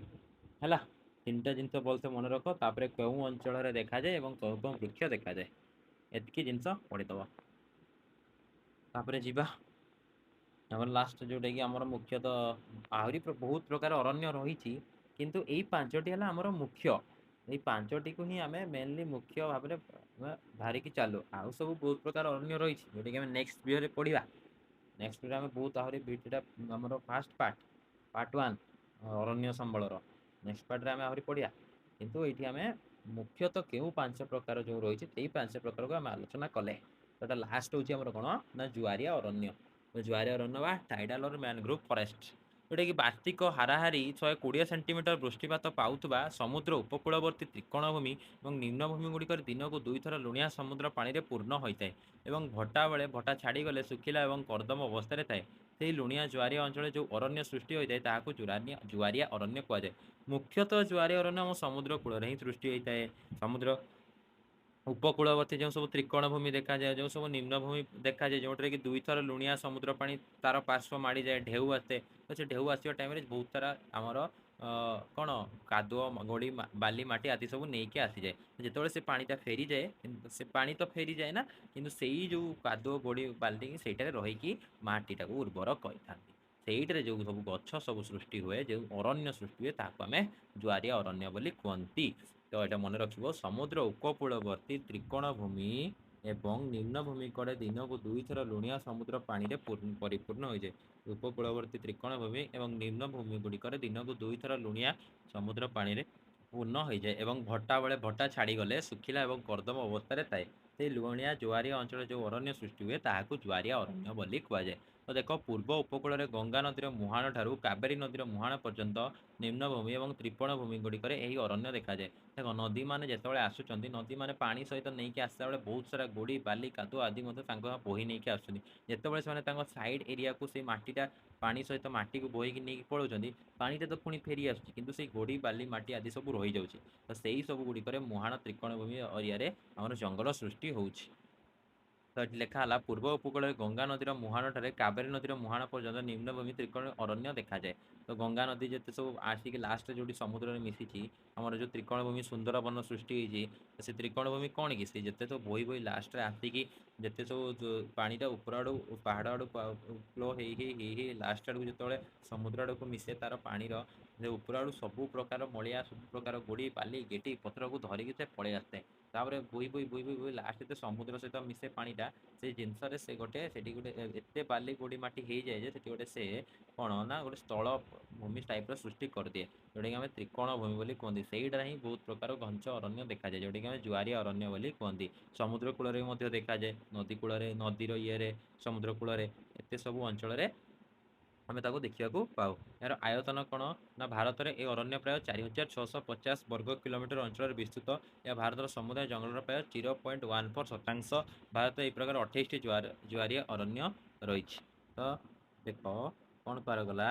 ହେଲା। 3ଟା ଜିନିଷ ଭଲସେ ମନେ ରଖ। ତାପରେ କେଉଁ ଅଞ୍ଚଳରେ ଦେଖାଯାଏ ଏବଂ କେଉଁ କେଉଁ ବୃକ୍ଷ ଦେଖାଯାଏ, ଏତିକି ଜିନିଷ ପଢ଼ିଦେବ। ତାପରେ ଯିବା ଆମର ଲାଷ୍ଟ ଯେଉଁଟାକି ଆମର ମୁଖ୍ୟତଃ ଆହୁରି ବହୁତ ପ୍ରକାର ଅରଣ୍ୟ ରହିଛି, କିନ୍ତୁ ଏଇ 5ଟି ହେଲା ଆମର ମୁଖ୍ୟ। ଏଇ 5ଟିକୁ ହିଁ ଆମେ ମେନଲି ମୁଖ୍ୟ ଭାବରେ ଧରିକି ଚାଲୁ। ଆଉ ସବୁ ବହୁତ ପ୍ରକାର ଅରଣ୍ୟ ରହିଛି ଯେଉଁଟାକି ଆମେ ନେକ୍ସଟ ଭିଡ଼ିଓରେ ପଢ଼ିବା। ନେକ୍ସଟ ଭିଡ଼ିଓରେ ଆମେ ବହୁତ ଆହୁରି ଭିଡ଼ିଓଟା ଆମର ଫାର୍ଷ୍ଟ ପାର୍ଟ 1 ଅରଣ୍ୟ ସମ୍ବଳର ନେକ୍ସଟ ପାର୍ଟରେ ଆମେ ଆହୁରି ପଢ଼ିବା। କିନ୍ତୁ ଏଇଠି ଆମେ ମୁଖ୍ୟତଃ କେଉଁ 5 ପ୍ରକାର ଯେଉଁ ରହିଛି ସେଇ 5 ପ୍ରକାରକୁ ଆମେ ଆଲୋଚନା କଲେ। ସେଟା ଲାଷ୍ଟ ହେଉଛି ଆମର କ'ଣ ନା ଜୁଆରିଆ ଅରଣ୍ୟ। ଜୁଆରିଆ ଅରଣ୍ୟ ବା ଟାଇଡାଲ ଅର୍ ମ୍ୟାନଗ୍ରୋଭ୍ ଫରେଷ୍ଟ, ଯେଉଁଟାକି ବାର୍ଷିକ ହାରାହାରି 120 ସେଣ୍ଟିମିଟର ବୃଷ୍ଟିପାତ ପାଉଥିବା ସମୁଦ୍ର ଉପକୂଳବର୍ତ୍ତୀ ତ୍ରିକୋଣଭୂମି ଏବଂ ନିମ୍ନଭୂମି ଗୁଡ଼ିକରେ ଦିନକୁ 2 ଥର ଲୁଣିଆ ସମୁଦ୍ର ପାଣିରେ ପୂର୍ଣ୍ଣ ହୋଇଥାଏ ଏବଂ ଭଟ୍ଟା ବେଳେ ଭଟ୍ଟା ଛାଡ଼ିଗଲେ ଶୁଖିଲା ଏବଂ କର୍ଦ୍ଦମ ଅବସ୍ଥାରେ ଥାଏ। ସେହି ଲୁଣିଆ ଜୁଆରିଆ ଅଞ୍ଚଳରେ ଯେଉଁ ଅରଣ୍ୟ ସୃଷ୍ଟି ହୋଇଥାଏ ତାହାକୁ ଜୁଆରିଆ ଅରଣ୍ୟ କୁହାଯାଏ। ମୁଖ୍ୟତଃ ଜୁଆରିଆ ଅରଣ୍ୟ ଆମ ସମୁଦ୍ର କୂଳରେ ହିଁ ସୃଷ୍ଟି ହୋଇଥାଏ। ସମୁଦ୍ର ଉପକୂଳବର୍ତ୍ତୀ ଯେଉଁ ସବୁ ତ୍ରିକୋଣଭୂମି ଦେଖାଯାଏ, ଯେଉଁ ସବୁ ନିମ୍ନଭୂମି ଦେଖାଯାଏ, ଯେଉଁଠାରେ କି 2 ଥର ଲୁଣିଆ ସମୁଦ୍ର ପାଣି ତାର ପାର୍ଶ୍ୱ ମାଡ଼ିଯାଏ, ଢେଉ ଆସେ। ତ ସେ ଢେଉ ଆସିବା ଟାଇମ୍ରେ ବହୁତ ସାରା ଆମର କ'ଣ କାଦୁଅ ଗୋଡ଼ି ବାଲି ମାଟି ଆଦି ସବୁ ନେଇକି ଆସିଯାଏ। ଯେତେବେଳେ ସେ ପାଣିଟା ଫେରିଯାଏ, କିନ୍ତୁ ସେ ପାଣି ତ ଫେରିଯାଏ ନା, କିନ୍ତୁ ସେଇ ଯେଉଁ କାଦୁଅ ଗୋଡ଼ି ବାଲି ସେଇଟାରେ ରହିକି ମାଟିଟାକୁ ଉର୍ବର କରିଥାନ୍ତି। ସେଇଥିରେ ଯେଉଁ ସବୁ ଗଛ ସବୁ ସୃଷ୍ଟି ହୁଏ, ଯେଉଁ ଅରଣ୍ୟ ସୃଷ୍ଟି ହୁଏ, ତାହାକୁ ଆମେ ଜୁଆରିଆ ଅରଣ୍ୟ ବୋଲି କୁହନ୍ତି। ତ ଏଇଟା ମନେ ରଖିବ, ସମୁଦ୍ର ଉପକୂଳବର୍ତ୍ତୀ ତ୍ରିକୋଣଭୂମି ଏବଂ ନିମ୍ନଭୂମି କଡ଼େ ଦିନକୁ 2 ଥର ଲୁଣିଆ ସମୁଦ୍ର ପାଣିରେ ପରିପୂର୍ଣ୍ଣ ହୋଇଯାଏ। ଉପକୂଳବର୍ତ୍ତୀ ତ୍ରିକୋଣଭୂମି ଏବଂ ନିମ୍ନଭୂମି ଗୁଡ଼ିକରେ ଦିନକୁ 2 ଥର ଲୁଣିଆ ସମୁଦ୍ର ପାଣିରେ ପୂର୍ଣ୍ଣ ହୋଇଯାଏ ଏବଂ ଭଟ୍ଟା ବେଳେ ଭଟ୍ଟା ଛାଡ଼ିଗଲେ ଶୁଖିଲା ଏବଂ କର୍ଦ୍ଦମ ଅବସ୍ଥାରେ ଥାଏ। ସେଇ ଲୁଣିଆ ଜୁଆରିଆ ଅଞ୍ଚଳରେ ଯେଉଁ ଅରଣ୍ୟ ସୃଷ୍ଟି ହୁଏ ତାହାକୁ ଜୁଆରିଆ ଅରଣ୍ୟ ବୋଲି କୁହାଯାଏ। ତ ଦେଖ, ପୂର୍ବ ଉପକୂଳରେ ଗଙ୍ଗା ନଦୀର ମୁହାଣ ଠାରୁ କାବେରୀ ନଦୀର ମୁହାଣ ପର୍ଯ୍ୟନ୍ତ ନିମ୍ନଭୂମି ଏବଂ ତ୍ରିକୋଣଭୂମି ଗୁଡ଼ିକରେ ଏହି ଅରଣ୍ୟ ଦେଖାଯାଏ। ଦେଖ, ନଦୀମାନେ ଯେତେବେଳେ ଆସୁଛନ୍ତି, ନଦୀମାନେ ପାଣି ସହିତ ନେଇକି ଆସିଲା ବେଳେ ବହୁତ ସାରା ଗୋଡ଼ି ବାଲି କାଦୁଅ ଆଦି ମଧ୍ୟ ତାଙ୍କ ବୋହି ନେଇକି ଆସୁଛନ୍ତି। ଯେତେବେଳେ ସେମାନେ ତାଙ୍କ ସାଇଡ୍ ଏରିଆକୁ ସେଇ ମାଟିଟା ପାଣି ସହିତ ମାଟିକୁ ବୋହିକି ନେଇକି ପଳାଉଛନ୍ତି, ପାଣିଟା ତ ପୁଣି ଫେରି ଆସୁଛି, କିନ୍ତୁ ସେଇ ଗୋଡ଼ି ବାଲି ମାଟି ଆଦି ସବୁ ରହିଯାଉଛି। ତ ସେଇ ସବୁ ଗୁଡ଼ିକରେ ମୁହାଣ ତ୍ରିକୋଣଭୂମି ଏରିଆରେ ଆମର ଜଙ୍ଗଲ ସୃଷ୍ଟି ହେଉଛି। ତ ଏଠି ଲେଖା ହେଲା, ପୂର୍ବ ଉପକୂଳରେ ଗଙ୍ଗା ନଦୀର ମୁହାଣଠାରେ କାବେରୀ ନଦୀର ମୁହାଣ ପର୍ଯ୍ୟନ୍ତ ନିମ୍ନଭୂମି ତ୍ରିକୋଣ ଅରଣ୍ୟ ଦେଖାଯାଏ। ତ ଗଙ୍ଗା ନଦୀ ଯେତେ ସବୁ ଆସିକି ଲାଷ୍ଟରେ ଯେଉଁଠି ସମୁଦ୍ରରେ ମିଶିଛି, ଆମର ଯେଉଁ ତ୍ରିକୋଣଭୂମି ସୁନ୍ଦରବନ ସୃଷ୍ଟି ହେଇଛି, ସେ ତ୍ରିକୋଣଭୂମି କ'ଣ କି, ସେ ଯେତେ ସବୁ ବୋହି ବୋହି ଲାଷ୍ଟରେ ଆସିକି ଯେତେ ସବୁ ପାଣିଟା ଉପର ଆଡ଼ୁ ପାହାଡ଼ ଆଡ଼ୁ ଫ୍ଲୋ ହେଇ ହେଇ ହେଇ ହେଇ ଲାଷ୍ଟ ଆଡ଼କୁ ଯେତେବେଳେ ସମୁଦ୍ର ଆଡ଼କୁ ମିଶେ, ତାର ପାଣିର ଉପର ଆଡ଼ୁ ସବୁ ପ୍ରକାର ମଳିଆ, ସବୁ ପ୍ରକାର ଗୋଡ଼ି ବାଲି ଗେଟି ପଥରକୁ ଧରିକି ସେ ପଳେଇ ଆସିଥାଏ। ତାପରେ ବୋହି ବୋହି ବୋହି ବୋହି ବୋହି ଲାଷ୍ଟ ଯେତେ ସମୁଦ୍ର ସହିତ ମିଶେ ପାଣିଟା, ସେଇ ଜିନିଷରେ ସେ ସେଠି ଗୋଟେ ଏତେ ବାଲି ଗୋଡ଼ି ମାଟି ହେଇଯାଏ ଯେ ସେଠି ଗୋଟେ ସେ କ'ଣ ନା ଗୋଟେ ସ୍ଥଳ ଭୂମି ଟାଇପ୍ର ସୃଷ୍ଟି କରିଦିଏ, ଯେଉଁଟାକି ଆମେ ତ୍ରିକୋଣ ଭୂମି ବୋଲି କୁହନ୍ତି। ସେଇଟା ହିଁ ବହୁତ ପ୍ରକାର ଘଞ୍ଚ ଅରଣ୍ୟ ଦେଖାଯାଏ, ଯେଉଁଟାକି ଆମେ ଜୁଆରିଆ ଅରଣ୍ୟ ବୋଲି କୁହନ୍ତି। ସମୁଦ୍ର କୂଳରେ ମଧ୍ୟ ଦେଖାଯାଏ, ନଦୀ କୂଳରେ, ନଦୀର ଇଏରେ, ସମୁଦ୍ର କୂଳରେ, ଏତେ ସବୁ ଅଞ୍ଚଳରେ ଆମେ ତାକୁ ଦେଖିବାକୁ ପାଉ। ଏହାର ଆୟତନ କ'ଣ ନା, ଭାରତରେ ଏହି ଅରଣ୍ୟ ପ୍ରାୟ 4650 ବର୍ଗ କିଲୋମିଟର ଅଞ୍ଚଳରେ ବିସ୍ତୃତ। ଏହା ଭାରତର ସମୁଦାୟ ଜଙ୍ଗଲର ପ୍ରାୟ 0.14%। ଭାରତ ଏହି ପ୍ରକାର 28ଟି ଜୁଆରିଆ ଅରଣ୍ୟ ରହିଛି। ତ ଦେଖ, କ'ଣ କରାଗଲା,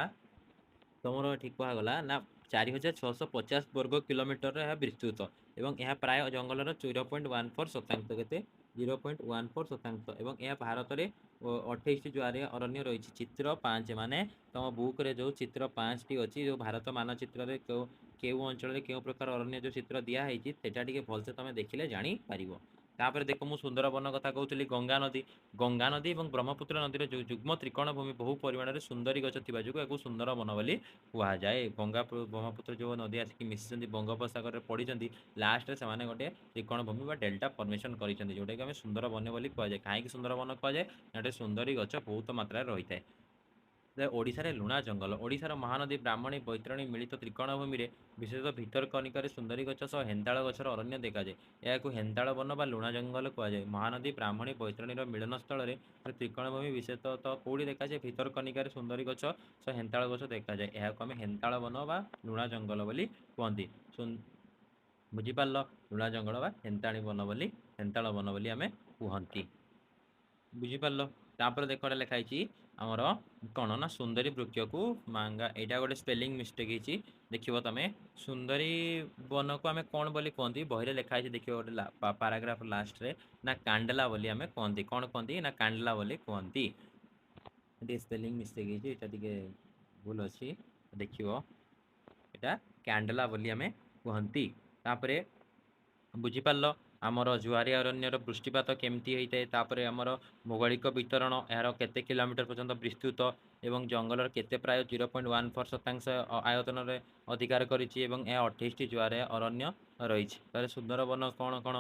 ତୁମର ଏଠି କୁହାଗଲା ନା 4650 ବର୍ଗ କିଲୋମିଟରରେ ଏହା ବିସ୍ତୃତ ଏବଂ ଏହା ପ୍ରାୟ ଜଙ୍ଗଲର 0.14%, କେତେ 0.14%, ଏବଂ ଏହା ଭାରତରେ 28ଟି ଜୁଆରିଆ ଅରଣ୍ୟ ରହିଛି। ଚିତ୍ର 5, ମାନେ ତୁମ ବୁକ୍ରେ ଯେଉଁ ଚିତ୍ର 5ଟି ଅଛି, ଯେଉଁ ଭାରତ ମାନଚିତ୍ରରେ କେଉଁ ଅଞ୍ଚଳରେ କେଉଁ ପ୍ରକାର ଅରଣ୍ୟ ଯେଉଁ ଚିତ୍ର ଦିଆହେଇଛି, ସେଇଟା ଟିକେ ଭଲସେ ତୁମେ ଦେଖିଲେ ଜାଣିପାରିବ। ତାପରେ ଦେଖ, ମୁଁ ସୁନ୍ଦରବନ କଥା କହୁଥିଲି, ଗଙ୍ଗା ନଦୀ ଏବଂ ବ୍ରହ୍ମପୁତ୍ର ନଦୀର ଯୁଗ୍ମ ତ୍ରିକୋଣଭୂମି ବହୁ ପରିମାଣରେ ସୁନ୍ଦରୀ ଗଛ ଥିବା ଯୋଗୁଁ ଏହାକୁ ସୁନ୍ଦରବନ ବୋଲି କୁହାଯାଏ। ବ୍ରହ୍ମପୁତ୍ର ଯେଉଁ ନଦୀ ଆସିକି ମିଶିଛନ୍ତି, ବଙ୍ଗୋପସାଗରରେ ପଡ଼ିଛନ୍ତି, ଲାଷ୍ଟରେ ସେମାନେ ଗୋଟେ ତ୍ରିକୋଣଭୂମି ବା ଡେଲ୍ଟା ଫର୍ମେସନ୍ କରିଛନ୍ତି, ଯେଉଁଟାକି ଆମେ ସୁନ୍ଦରବନ ବୋଲି କୁହାଯାଏ। କାହିଁକି ସୁନ୍ଦରବନ କୁହାଯାଏ? ଏଠି ସୁନ୍ଦରୀ ଗଛ ବହୁତ ମାତ୍ରାରେ ରହିଥାଏ। ଓଡ଼ିଶାରେ ଲୁଣା ଜଙ୍ଗଲ। ଓଡ଼ିଶାର ମହାନଦୀ ବ୍ରାହ୍ମଣୀ ବୈତରଣୀ ମିଳିତ ତ୍ରିକୋଣଭୂମିରେ ବିଶେଷତଃ ଭିତରକନିକାରେ ସୁନ୍ଦରୀ ଗଛ ସହ ହେନ୍ତାଳ ଗଛର ଅରଣ୍ୟ ଦେଖାଯାଏ। ଏହାକୁ ହେନ୍ତାଳ ବନ ବା ଲୁଣା ଜଙ୍ଗଲ କୁହାଯାଏ। ମହାନଦୀ ବ୍ରାହ୍ମଣୀ ବୈତରଣୀର ମିଳନ ସ୍ଥଳରେ ତ୍ରିକୋଣଭୂମି ବିଶେଷତଃ କେଉଁଠି ଦେଖାଯାଏ? ଭିତରକନିକାରେ ସୁନ୍ଦରୀ ଗଛ ସହ ହେନ୍ତାଳ ଗଛ ଦେଖାଯାଏ। ଏହାକୁ ଆମେ ହେନ୍ତାଳ ବନ ବା ଲୁଣା ଜଙ୍ଗଲ ବୋଲି କୁହନ୍ତି। ବୁଝିପାରିଲ? ଲୁଣା ଜଙ୍ଗଲ ବା ହେନ୍ତାଳ ବନ ବୋଲି ଆମେ କୁହନ୍ତି। ବୁଝିପାରିଲ? ତାପରେ ଦେଖ, ଏଇଟା ଲେଖା ହେଇଛି ଆମର କ'ଣ ନା, ସୁନ୍ଦରୀ ବୃକ୍ଷକୁ ମାଙ୍ଗା, ଏଇଟା ଗୋଟେ ସ୍ପେଲିଂ ମିଷ୍ଟେକ୍ ହେଇଛି, ଦେଖିବ ତମେ। ସୁନ୍ଦରୀ ବନକୁ ଆମେ କ'ଣ ବୋଲି କୁହନ୍ତି? ବହିରେ ଲେଖା ହେଇଛି, ଦେଖିବ ଗୋଟେ ପାରାଗ୍ରାଫ ଲାଷ୍ଟରେ, ନା କାଣ୍ଡଲା ବୋଲି ଆମେ କୁହନ୍ତି। କ'ଣ କୁହନ୍ତି? ନା କାଣ୍ଡଲା ବୋଲି କୁହନ୍ତି। ଟିକେ ସ୍ପେଲିଂ ମିଷ୍ଟେକ୍ ହେଇଛି, ଏଇଟା ଟିକେ ଭୁଲ ଅଛି, ଦେଖିବ। ଏଇଟା କ୍ୟାଣ୍ଡଲା ବୋଲି ଆମେ କୁହନ୍ତି। ତାପରେ ବୁଝିପାରିଲ, ଆମର ଜୁଆରିଆ ଅରଣ୍ୟର ବୃଷ୍ଟିପାତ କେମିତି ହେଇଥାଏ, ତାପରେ ଆମର ଭୌଗୋଳିକ ବିତରଣ, ଏହାର କେତେ କିଲୋମିଟର ପର୍ଯ୍ୟନ୍ତ ବିସ୍ତୃତ ଏବଂ ଜଙ୍ଗଲର କେତେ ପ୍ରାୟ 0.14% ଆୟତନରେ ଅଧିକାର କରିଛି ଏବଂ ଏହା 28ଟି ଜୁଆରିଆ ଅରଣ୍ୟ ରହିଛି। ତାହେଲେ ସୁନ୍ଦରବନ କ'ଣ କ'ଣ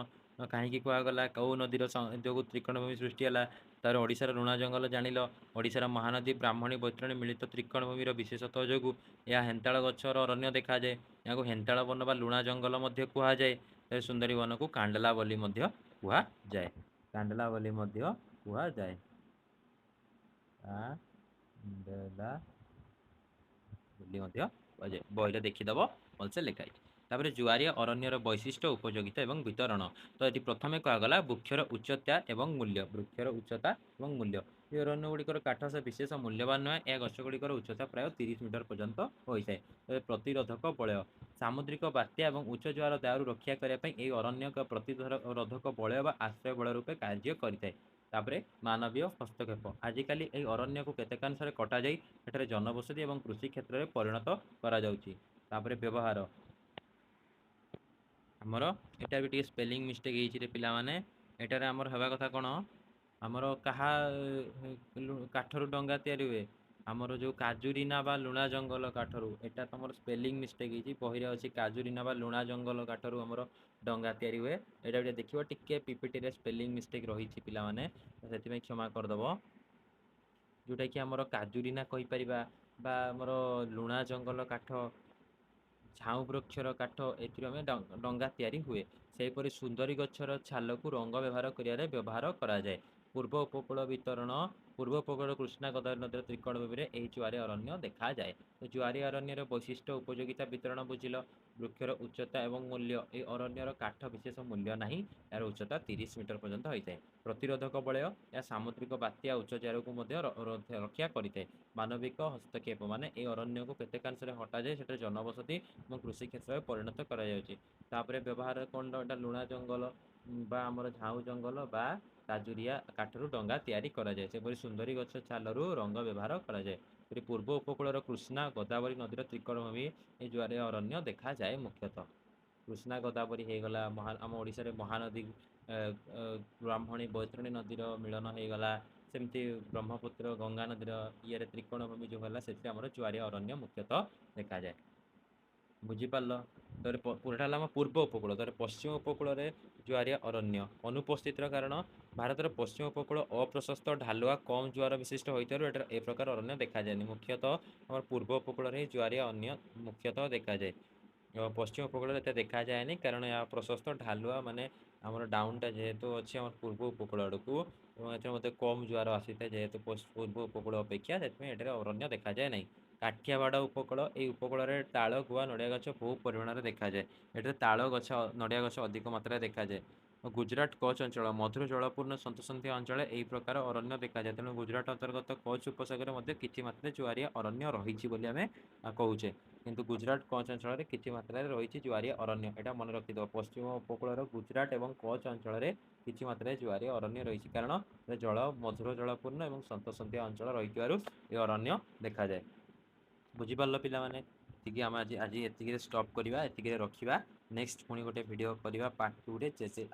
କାହିଁକି କୁହାଗଲା, କେଉଁ ନଦୀର ଯୋଗୁଁ ତ୍ରିକୋଣଭୂମି ସୃଷ୍ଟି ହେଲା, ତାପରେ ଓଡ଼ିଶାର ଲୁଣା ଜଙ୍ଗଲ ଜାଣିଲ, ଓଡ଼ିଶାର ମହାନଦୀ ବ୍ରାହ୍ମଣୀ ବୈତରଣୀ ମିଳିତ ତ୍ରିକୋଣଭୂମିର ବିଶେଷତ୍ୱ ଯୋଗୁଁ ଏହା ହେନ୍ତାଳ ଗଛର ଅରଣ୍ୟ ଦେଖାଯାଏ। ଏହାକୁ ହେନ୍ତାଳ ବନ ବା ଲୁଣା ଜଙ୍ଗଲ ମଧ୍ୟ କୁହାଯାଏ। ସୁନ୍ଦରୀ ବନକୁ କାଣ୍ଡଲା ବୋଲି ମଧ୍ୟ କୁହାଯାଏ। କାଣ୍ଡଲା ବୋଲି ମଧ୍ୟ କୁହାଯାଏ। କାଣ୍ଡଲା ବୋଲି ମଧ୍ୟ କୁହାଯାଏ। ବହିରେ ଦେଖିଦେବ, ଭଲସେ ଲେଖା ହେଇଛି। ତାପରେ ଜୁଆରିଆ ଅରଣ୍ୟର ବୈଶିଷ୍ଟ୍ୟ, ଉପଯୋଗିତା ଏବଂ ବିତରଣ। ତ ଏଠି ପ୍ରଥମେ କୁହାଗଲା ବୃକ୍ଷର ଉଚ୍ଚତା ଏବଂ ମୂଲ୍ୟ। ବୃକ୍ଷର ଉଚ୍ଚତା ଏବଂ ମୂଲ୍ୟ। ଏ ଅରଣ୍ୟ ଗୁଡ଼ିକର କାଠ ସେ ବିଶେଷ ମୂଲ୍ୟବାନ ନୁହେଁ। ଏହା ଗଛଗୁଡ଼ିକର ଉଚ୍ଚତା ପ୍ରାୟ 30 ମିଟର ପର୍ଯ୍ୟନ୍ତ ହୋଇଥାଏ। ପ୍ରତିରୋଧକ ବଳୟ। ସାମୁଦ୍ରିକ ବାତ୍ୟା ଏବଂ ଉଚ୍ଚ ଜୁଆର ଦାଉରୁ ରକ୍ଷା କରିବା ପାଇଁ ଏହି ଅରଣ୍ୟ ଏକ ପ୍ରତିରୋଧକ ବଳୟ ବା ଆଶ୍ରୟ ବଳୟ ରୂପେ କାର୍ଯ୍ୟ କରିଥାଏ। ତାପରେ ମାନବୀୟ ହସ୍ତକ୍ଷେପ। ଆଜିକାଲି ଏହି ଅରଣ୍ୟକୁ କେତେକାଂଶରେ କଟାଯାଇ ଏଠାରେ ଜନବସତି ଏବଂ କୃଷି କ୍ଷେତ୍ରରେ ପରିଣତ କରାଯାଉଛି। ତାପରେ ବ୍ୟବହାର ଆମର ଏଟା ବି ଟିକେ ସ୍ପେଲିଂ ମିଷ୍ଟେକ୍ ହେଇଛି ରେ ପିଲାମାନେ। ଏଟାରେ ଆମର ହେବା କଥା କ'ଣ, ଆମର କାହା କାଠରୁ ଡଙ୍ଗା ତିଆରି ହୁଏ, ଆମର ଯେଉଁ କାଜୁରିନା ବା ଲୁଣା ଜଙ୍ଗଲ କାଠରୁ। ଏଟା ତମର ସ୍ପେଲିଂ ମିଷ୍ଟେକ୍ ହେଇଛି, ବହିରେ ଅଛି କାଜୁରିନା ବା ଲୁଣା ଜଙ୍ଗଲ କାଠରୁ ଆମର ଡଙ୍ଗା ତିଆରି ହୁଏ। ଏଇଟା ଟିକେ ଦେଖିବ, ଟିକେ ପିପିଟିରେ ସ୍ପେଲିଂ ମିଷ୍ଟେକ୍ ରହିଛି ପିଲାମାନେ, ସେଥିପାଇଁ କ୍ଷମା କରିଦେବ। ଯେଉଁଟାକି ଆମର କାଜୁରିନା କହିପାରିବା ବା ଆମର ଲୁଣା ଜଙ୍ଗଲ କାଠ, ଝାଉଁ ବୃକ୍ଷର କାଠ, ଏଥିରୁ ଆମେ ଡଙ୍ଗା ତିଆରି ହୁଏ। ସେହିପରି ସୁନ୍ଦରୀ ଗଛର ଛାଲକୁ ରଙ୍ଗ ବ୍ୟବହାର କରିବାରେ ବ୍ୟବହାର କରାଯାଏ। ପୂର୍ବ ଉପକୂଳ ବିତରଣ, ପୂର୍ବ ଉପକୂଳ କୃଷ୍ଣା ଗୋଦାବରୀ ନଦୀର ତ୍ରିକୋଣ ଭୂମିରେ ଏହି ଜୁଆରୀ ଅରଣ୍ୟ ଦେଖାଯାଏ। ଜୁଆରୀ ଅରଣ୍ୟର ବୈଶିଷ୍ଟ୍ୟ, ଉପଯୋଗିତା, ବିତରଣ ବୁଝିଲ। ବୃକ୍ଷର ଉଚ୍ଚତା ଏବଂ ମୂଲ୍ୟ, ଏହି ଅରଣ୍ୟର କାଠ ବିଶେଷ ମୂଲ୍ୟ ନାହିଁ, ଏହାର ଉଚ୍ଚତା 30 ମିଟର ପର୍ଯ୍ୟନ୍ତ ହୋଇଥାଏ। ପ୍ରତିରୋଧକ ବଳୟ, ଏହା ସାମୁଦ୍ରିକ ବାତ୍ୟା ଉଚ୍ଚ ଜେରକୁ ମଧ୍ୟ ରକ୍ଷା କରିଥାଏ। ମାନବିକ ହସ୍ତକ୍ଷେପ, ମାନେ ଏହି ଅରଣ୍ୟକୁ କେତେକାଂଶରେ ହଟାଯାଇ ସେଠାରେ ଜନବସତି ଏବଂ କୃଷି କ୍ଷେତ୍ରରେ ପରିଣତ କରାଯାଉଛି। ତାପରେ ବ୍ୟବହାର କ'ଣ, ଏଟା ଲୁଣା ଜଙ୍ଗଲ ବା ଆମର ଝାଉଁ ଜଙ୍ଗଲ ବା କାଜୁରିଆ କାଠରୁ ଡଙ୍ଗା ତିଆରି କରାଯାଏ। ସେପରି ସୁନ୍ଦରୀ ଗଛ ଛାଲରୁ ରଙ୍ଗ ବ୍ୟବହାର କରାଯାଏ। ପୂର୍ବ ଉପକୂଳର କୃଷ୍ଣା ଗୋଦାବରୀ ନଦୀର ତ୍ରିକୋଣ ଭୂମି ଏହି ଜୁଆରୀ ଅରଣ୍ୟ ଦେଖାଯାଏ ମୁଖ୍ୟତଃ। କୃଷ୍ଣା ଗୋଦାବରୀ ହେଇଗଲା, ଆମ ଓଡ଼ିଶାରେ ମହାନଦୀ, ବ୍ରାହ୍ମଣୀ ବୈତରଣୀ ନଦୀର ମିଳନ ହେଇଗଲା। ସେମିତି ବ୍ରହ୍ମପୁତ୍ର ଗଙ୍ଗା ନଦୀର ଇଏରେ ତ୍ରିକୋଣ ଭୂମି ଯେଉଁ ହେଲା, ସେଥିରେ ଆମର ଜୁଆରୀ ଅରଣ୍ୟ ମୁଖ୍ୟତଃ ଦେଖାଯାଏ। ବୁଝିପାରିଲ? ତାପରେ ପୁରାଟା ହେଲା ଆମ ପୂର୍ବ ଉପକୂଳ। ତାପରେ ପଶ୍ଚିମ ଉପକୂଳରେ ଜୁଆରିଆ ଅରଣ୍ୟ ଅନୁପସ୍ଥିତିର କାରଣ, ଭାରତର ପଶ୍ଚିମ ଉପକୂଳ ଅପ୍ରଶସ୍ତ, ଢାଲୁଆ, କମ୍ ଜୁଆର ବିଶିଷ୍ଟ ହୋଇଥିବାରୁ ଏଠାରେ ଏ ପ୍ରକାର ଅରଣ୍ୟ ଦେଖାଯାଏନି। ମୁଖ୍ୟତଃ ଆମର ପୂର୍ବ ଉପକୂଳରେ ହିଁ ଜୁଆରିଆ ଅରଣ୍ୟ ମୁଖ୍ୟତଃ ଦେଖାଯାଏ। ପଶ୍ଚିମ ଉପକୂଳରେ ଏତେ ଦେଖାଯାଏନି, କାରଣ ଏହା ପ୍ରଶସ୍ତ, ଢାଲୁଆ, ମାନେ ଆମର ଡାଉନଟା ଯେହେତୁ ଅଛି ଆମର ପୂର୍ବ ଉପକୂଳ ଆଡ଼କୁ, ଏବଂ ଏଥିରେ ମଧ୍ୟ କମ୍ ଜୁଆର ଆସିଥାଏ ଯେହେତୁ ପୂର୍ବ ଉପକୂଳ ଅପେକ୍ଷା, ସେଥିପାଇଁ ଏଠାରେ ଅରଣ୍ୟ ଦେଖାଯାଏ ନାହିଁ। କାଠିଆବାଡ଼ ଉପକୂଳ, ଏହି ଉପକୂଳରେ ତାଳ, ଗୁଆ, ନଡ଼ିଆ ଗଛ ବହୁ ପରିମାଣରେ ଦେଖାଯାଏ। ଏଠାରେ ତାଳ ଗଛ, ନଡ଼ିଆ ଗଛ ଅଧିକ ମାତ୍ରାରେ ଦେଖାଯାଏ। ଗୁଜରାଟ କଚ୍ଛ ଅଞ୍ଚଳ, ମଧୁର ଜଳପୂର୍ଣ୍ଣ ସନ୍ତସନ୍ତିଆ ଅଞ୍ଚଳରେ ଏହି ପ୍ରକାର ଅରଣ୍ୟ ଦେଖାଯାଏ। ତେଣୁ ଗୁଜରାଟ ଅନ୍ତର୍ଗତ କଚ୍ଛ ଉପସାଗରରେ ମଧ୍ୟ କିଛି ମାତ୍ରାରେ ଜୁଆରିଆ ଅରଣ୍ୟ ରହିଛି ବୋଲି ଆମେ କହୁଛେ। କିନ୍ତୁ ଗୁଜରାଟ କଚ୍ଛ ଅଞ୍ଚଳରେ କିଛି ମାତ୍ରାରେ ରହିଛି ଜୁଆରିଆ ଅରଣ୍ୟ, ଏଇଟା ମନେ ରଖିଦେବ। ପଶ୍ଚିମ ଉପକୂଳର ଗୁଜରାଟ ଏବଂ କଚ୍ଛ ଅଞ୍ଚଳରେ କିଛି ମାତ୍ରାରେ ଜୁଆରିଆ ଅରଣ୍ୟ ରହିଛି, କାରଣ ଜଳ ମଧୁର ଜଳପୂର୍ଣ୍ଣ ଏବଂ ସନ୍ତସନ୍ତିଆ ଅଞ୍ଚଳ ରହିଥିବାରୁ ଏ ଅରଣ୍ୟ ଦେଖାଯାଏ। ବୁଝିପାରିଲ ପିଲାମାନେ? ଏତିକି ଆମେ ଆଜି ଏତିକିରେ ଷ୍ଟପ୍ କରିବା, ଏତିକିରେ ରଖିବା। ନେକ୍ସଟ ପୁଣି ଗୋଟେ ଭିଡ଼ିଓ କରିବା ପାର୍ଟ 2ରେ,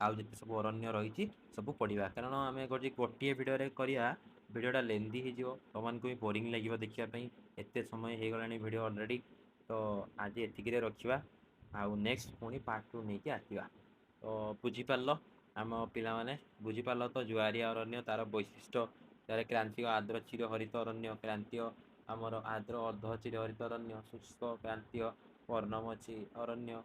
ଆଉ ଯେତେ ସବୁ ଅରଣ୍ୟ ରହିଛି ସବୁ ପଢ଼ିବା। କାରଣ ଆମେ ଗୋଟିଏ ଭିଡ଼ିଓରେ କରିବା, ଭିଡ଼ିଓଟା ଲେନ୍ଦି ହେଇଯିବ, ତୁମମାନଙ୍କୁ ବି ବୋରିଂ ଲାଗିବ ଦେଖିବା ପାଇଁ। ଏତେ ସମୟ ହେଇଗଲାଣି ଭିଡ଼ିଓ ଅଲରେଡ଼ି। ତ ଆଜି ଏତିକିରେ ରଖିବା, ଆଉ ନେକ୍ସଟ ପୁଣି ପାର୍ଟ 2 ନେଇକି ଆସିବା। ତ ବୁଝିପାରିଲ ଆମ ପିଲାମାନେ? ବୁଝିପାରିଲ ତ ଜୁଆରିଆ ଅରଣ୍ୟ, ତା'ର ବୈଶିଷ୍ଟ୍ୟ, ତା'ର କ୍ରାନ୍ତୀୟ ଆର୍ଦ୍ର ଚିରହରିତ ଅରଣ୍ୟ, କ୍ରାନ୍ତୀୟ ଆମର ଆର୍ଦ୍ର ଅର୍ଦ୍ଧ ଚିରହରିତ ଅରଣ୍ୟ, ଶୁଷ୍କ କ୍ରାନ୍ତୀୟ ପର୍ଣ୍ଣମୋଚୀ ଅରଣ୍ୟ,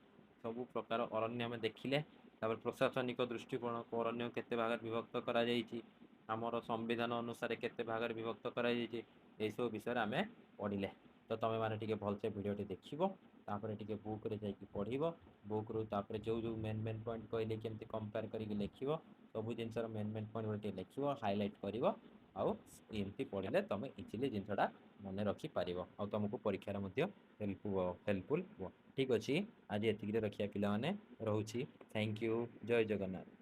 ସବୁ ପ୍ରକାର ଅରଣ୍ୟ ଆମେ ଦେଖିଲେ। ତାପରେ ପ୍ରଶାସନିକ ଦୃଷ୍ଟିକୋଣ, ଅରଣ୍ୟ କେତେ ଭାଗରେ ବିଭକ୍ତ କରାଯାଇଛି, ଆମର ସମ୍ବିଧାନ ଅନୁସାରେ କେତେ ଭାଗରେ ବିଭକ୍ତ କରାଯାଇଛି, ଏହିସବୁ ବିଷୟରେ ଆମେ ପଢ଼ିଲେ। ତ ତୁମେମାନେ ଟିକେ ଭଲସେ ଭିଡ଼ିଓଟି ଦେଖିବ, ତାପରେ ଟିକେ ବୁକ୍ରେ ଯାଇକି ପଢ଼ିବ। ବୁକ୍ରୁ ତାପରେ ଯେଉଁ ମେନ୍ ପଏଣ୍ଟ କହିଲେ କେମିତି କମ୍ପେୟାର କରିକି ଲେଖିବ, ସବୁ ଜିନିଷର ମେନ୍ ପଏଣ୍ଟ ଗୋଟେ ଟିକେ ଲେଖିବ, ହାଇଲାଇଟ୍ କରିବ। ଆଉ ଏମିତି ପଢ଼ିଲେ ତୁମେ ଇଜିଲି ଜିନିଷଟା ମନେ ରଖିପାରିବ, ଆଉ ତୁମକୁ ପରୀକ୍ଷାରେ ମଧ୍ୟ ହେଲ୍ପଫୁଲ୍ ହେବ। ଠିକ୍ ଅଛି, ଆଜି ଏତିକିରେ ରଖିବା ପିଲାମାନେ। ରହୁଛି। Thank you. ଜୟ ଜଗନ୍ନାଥ।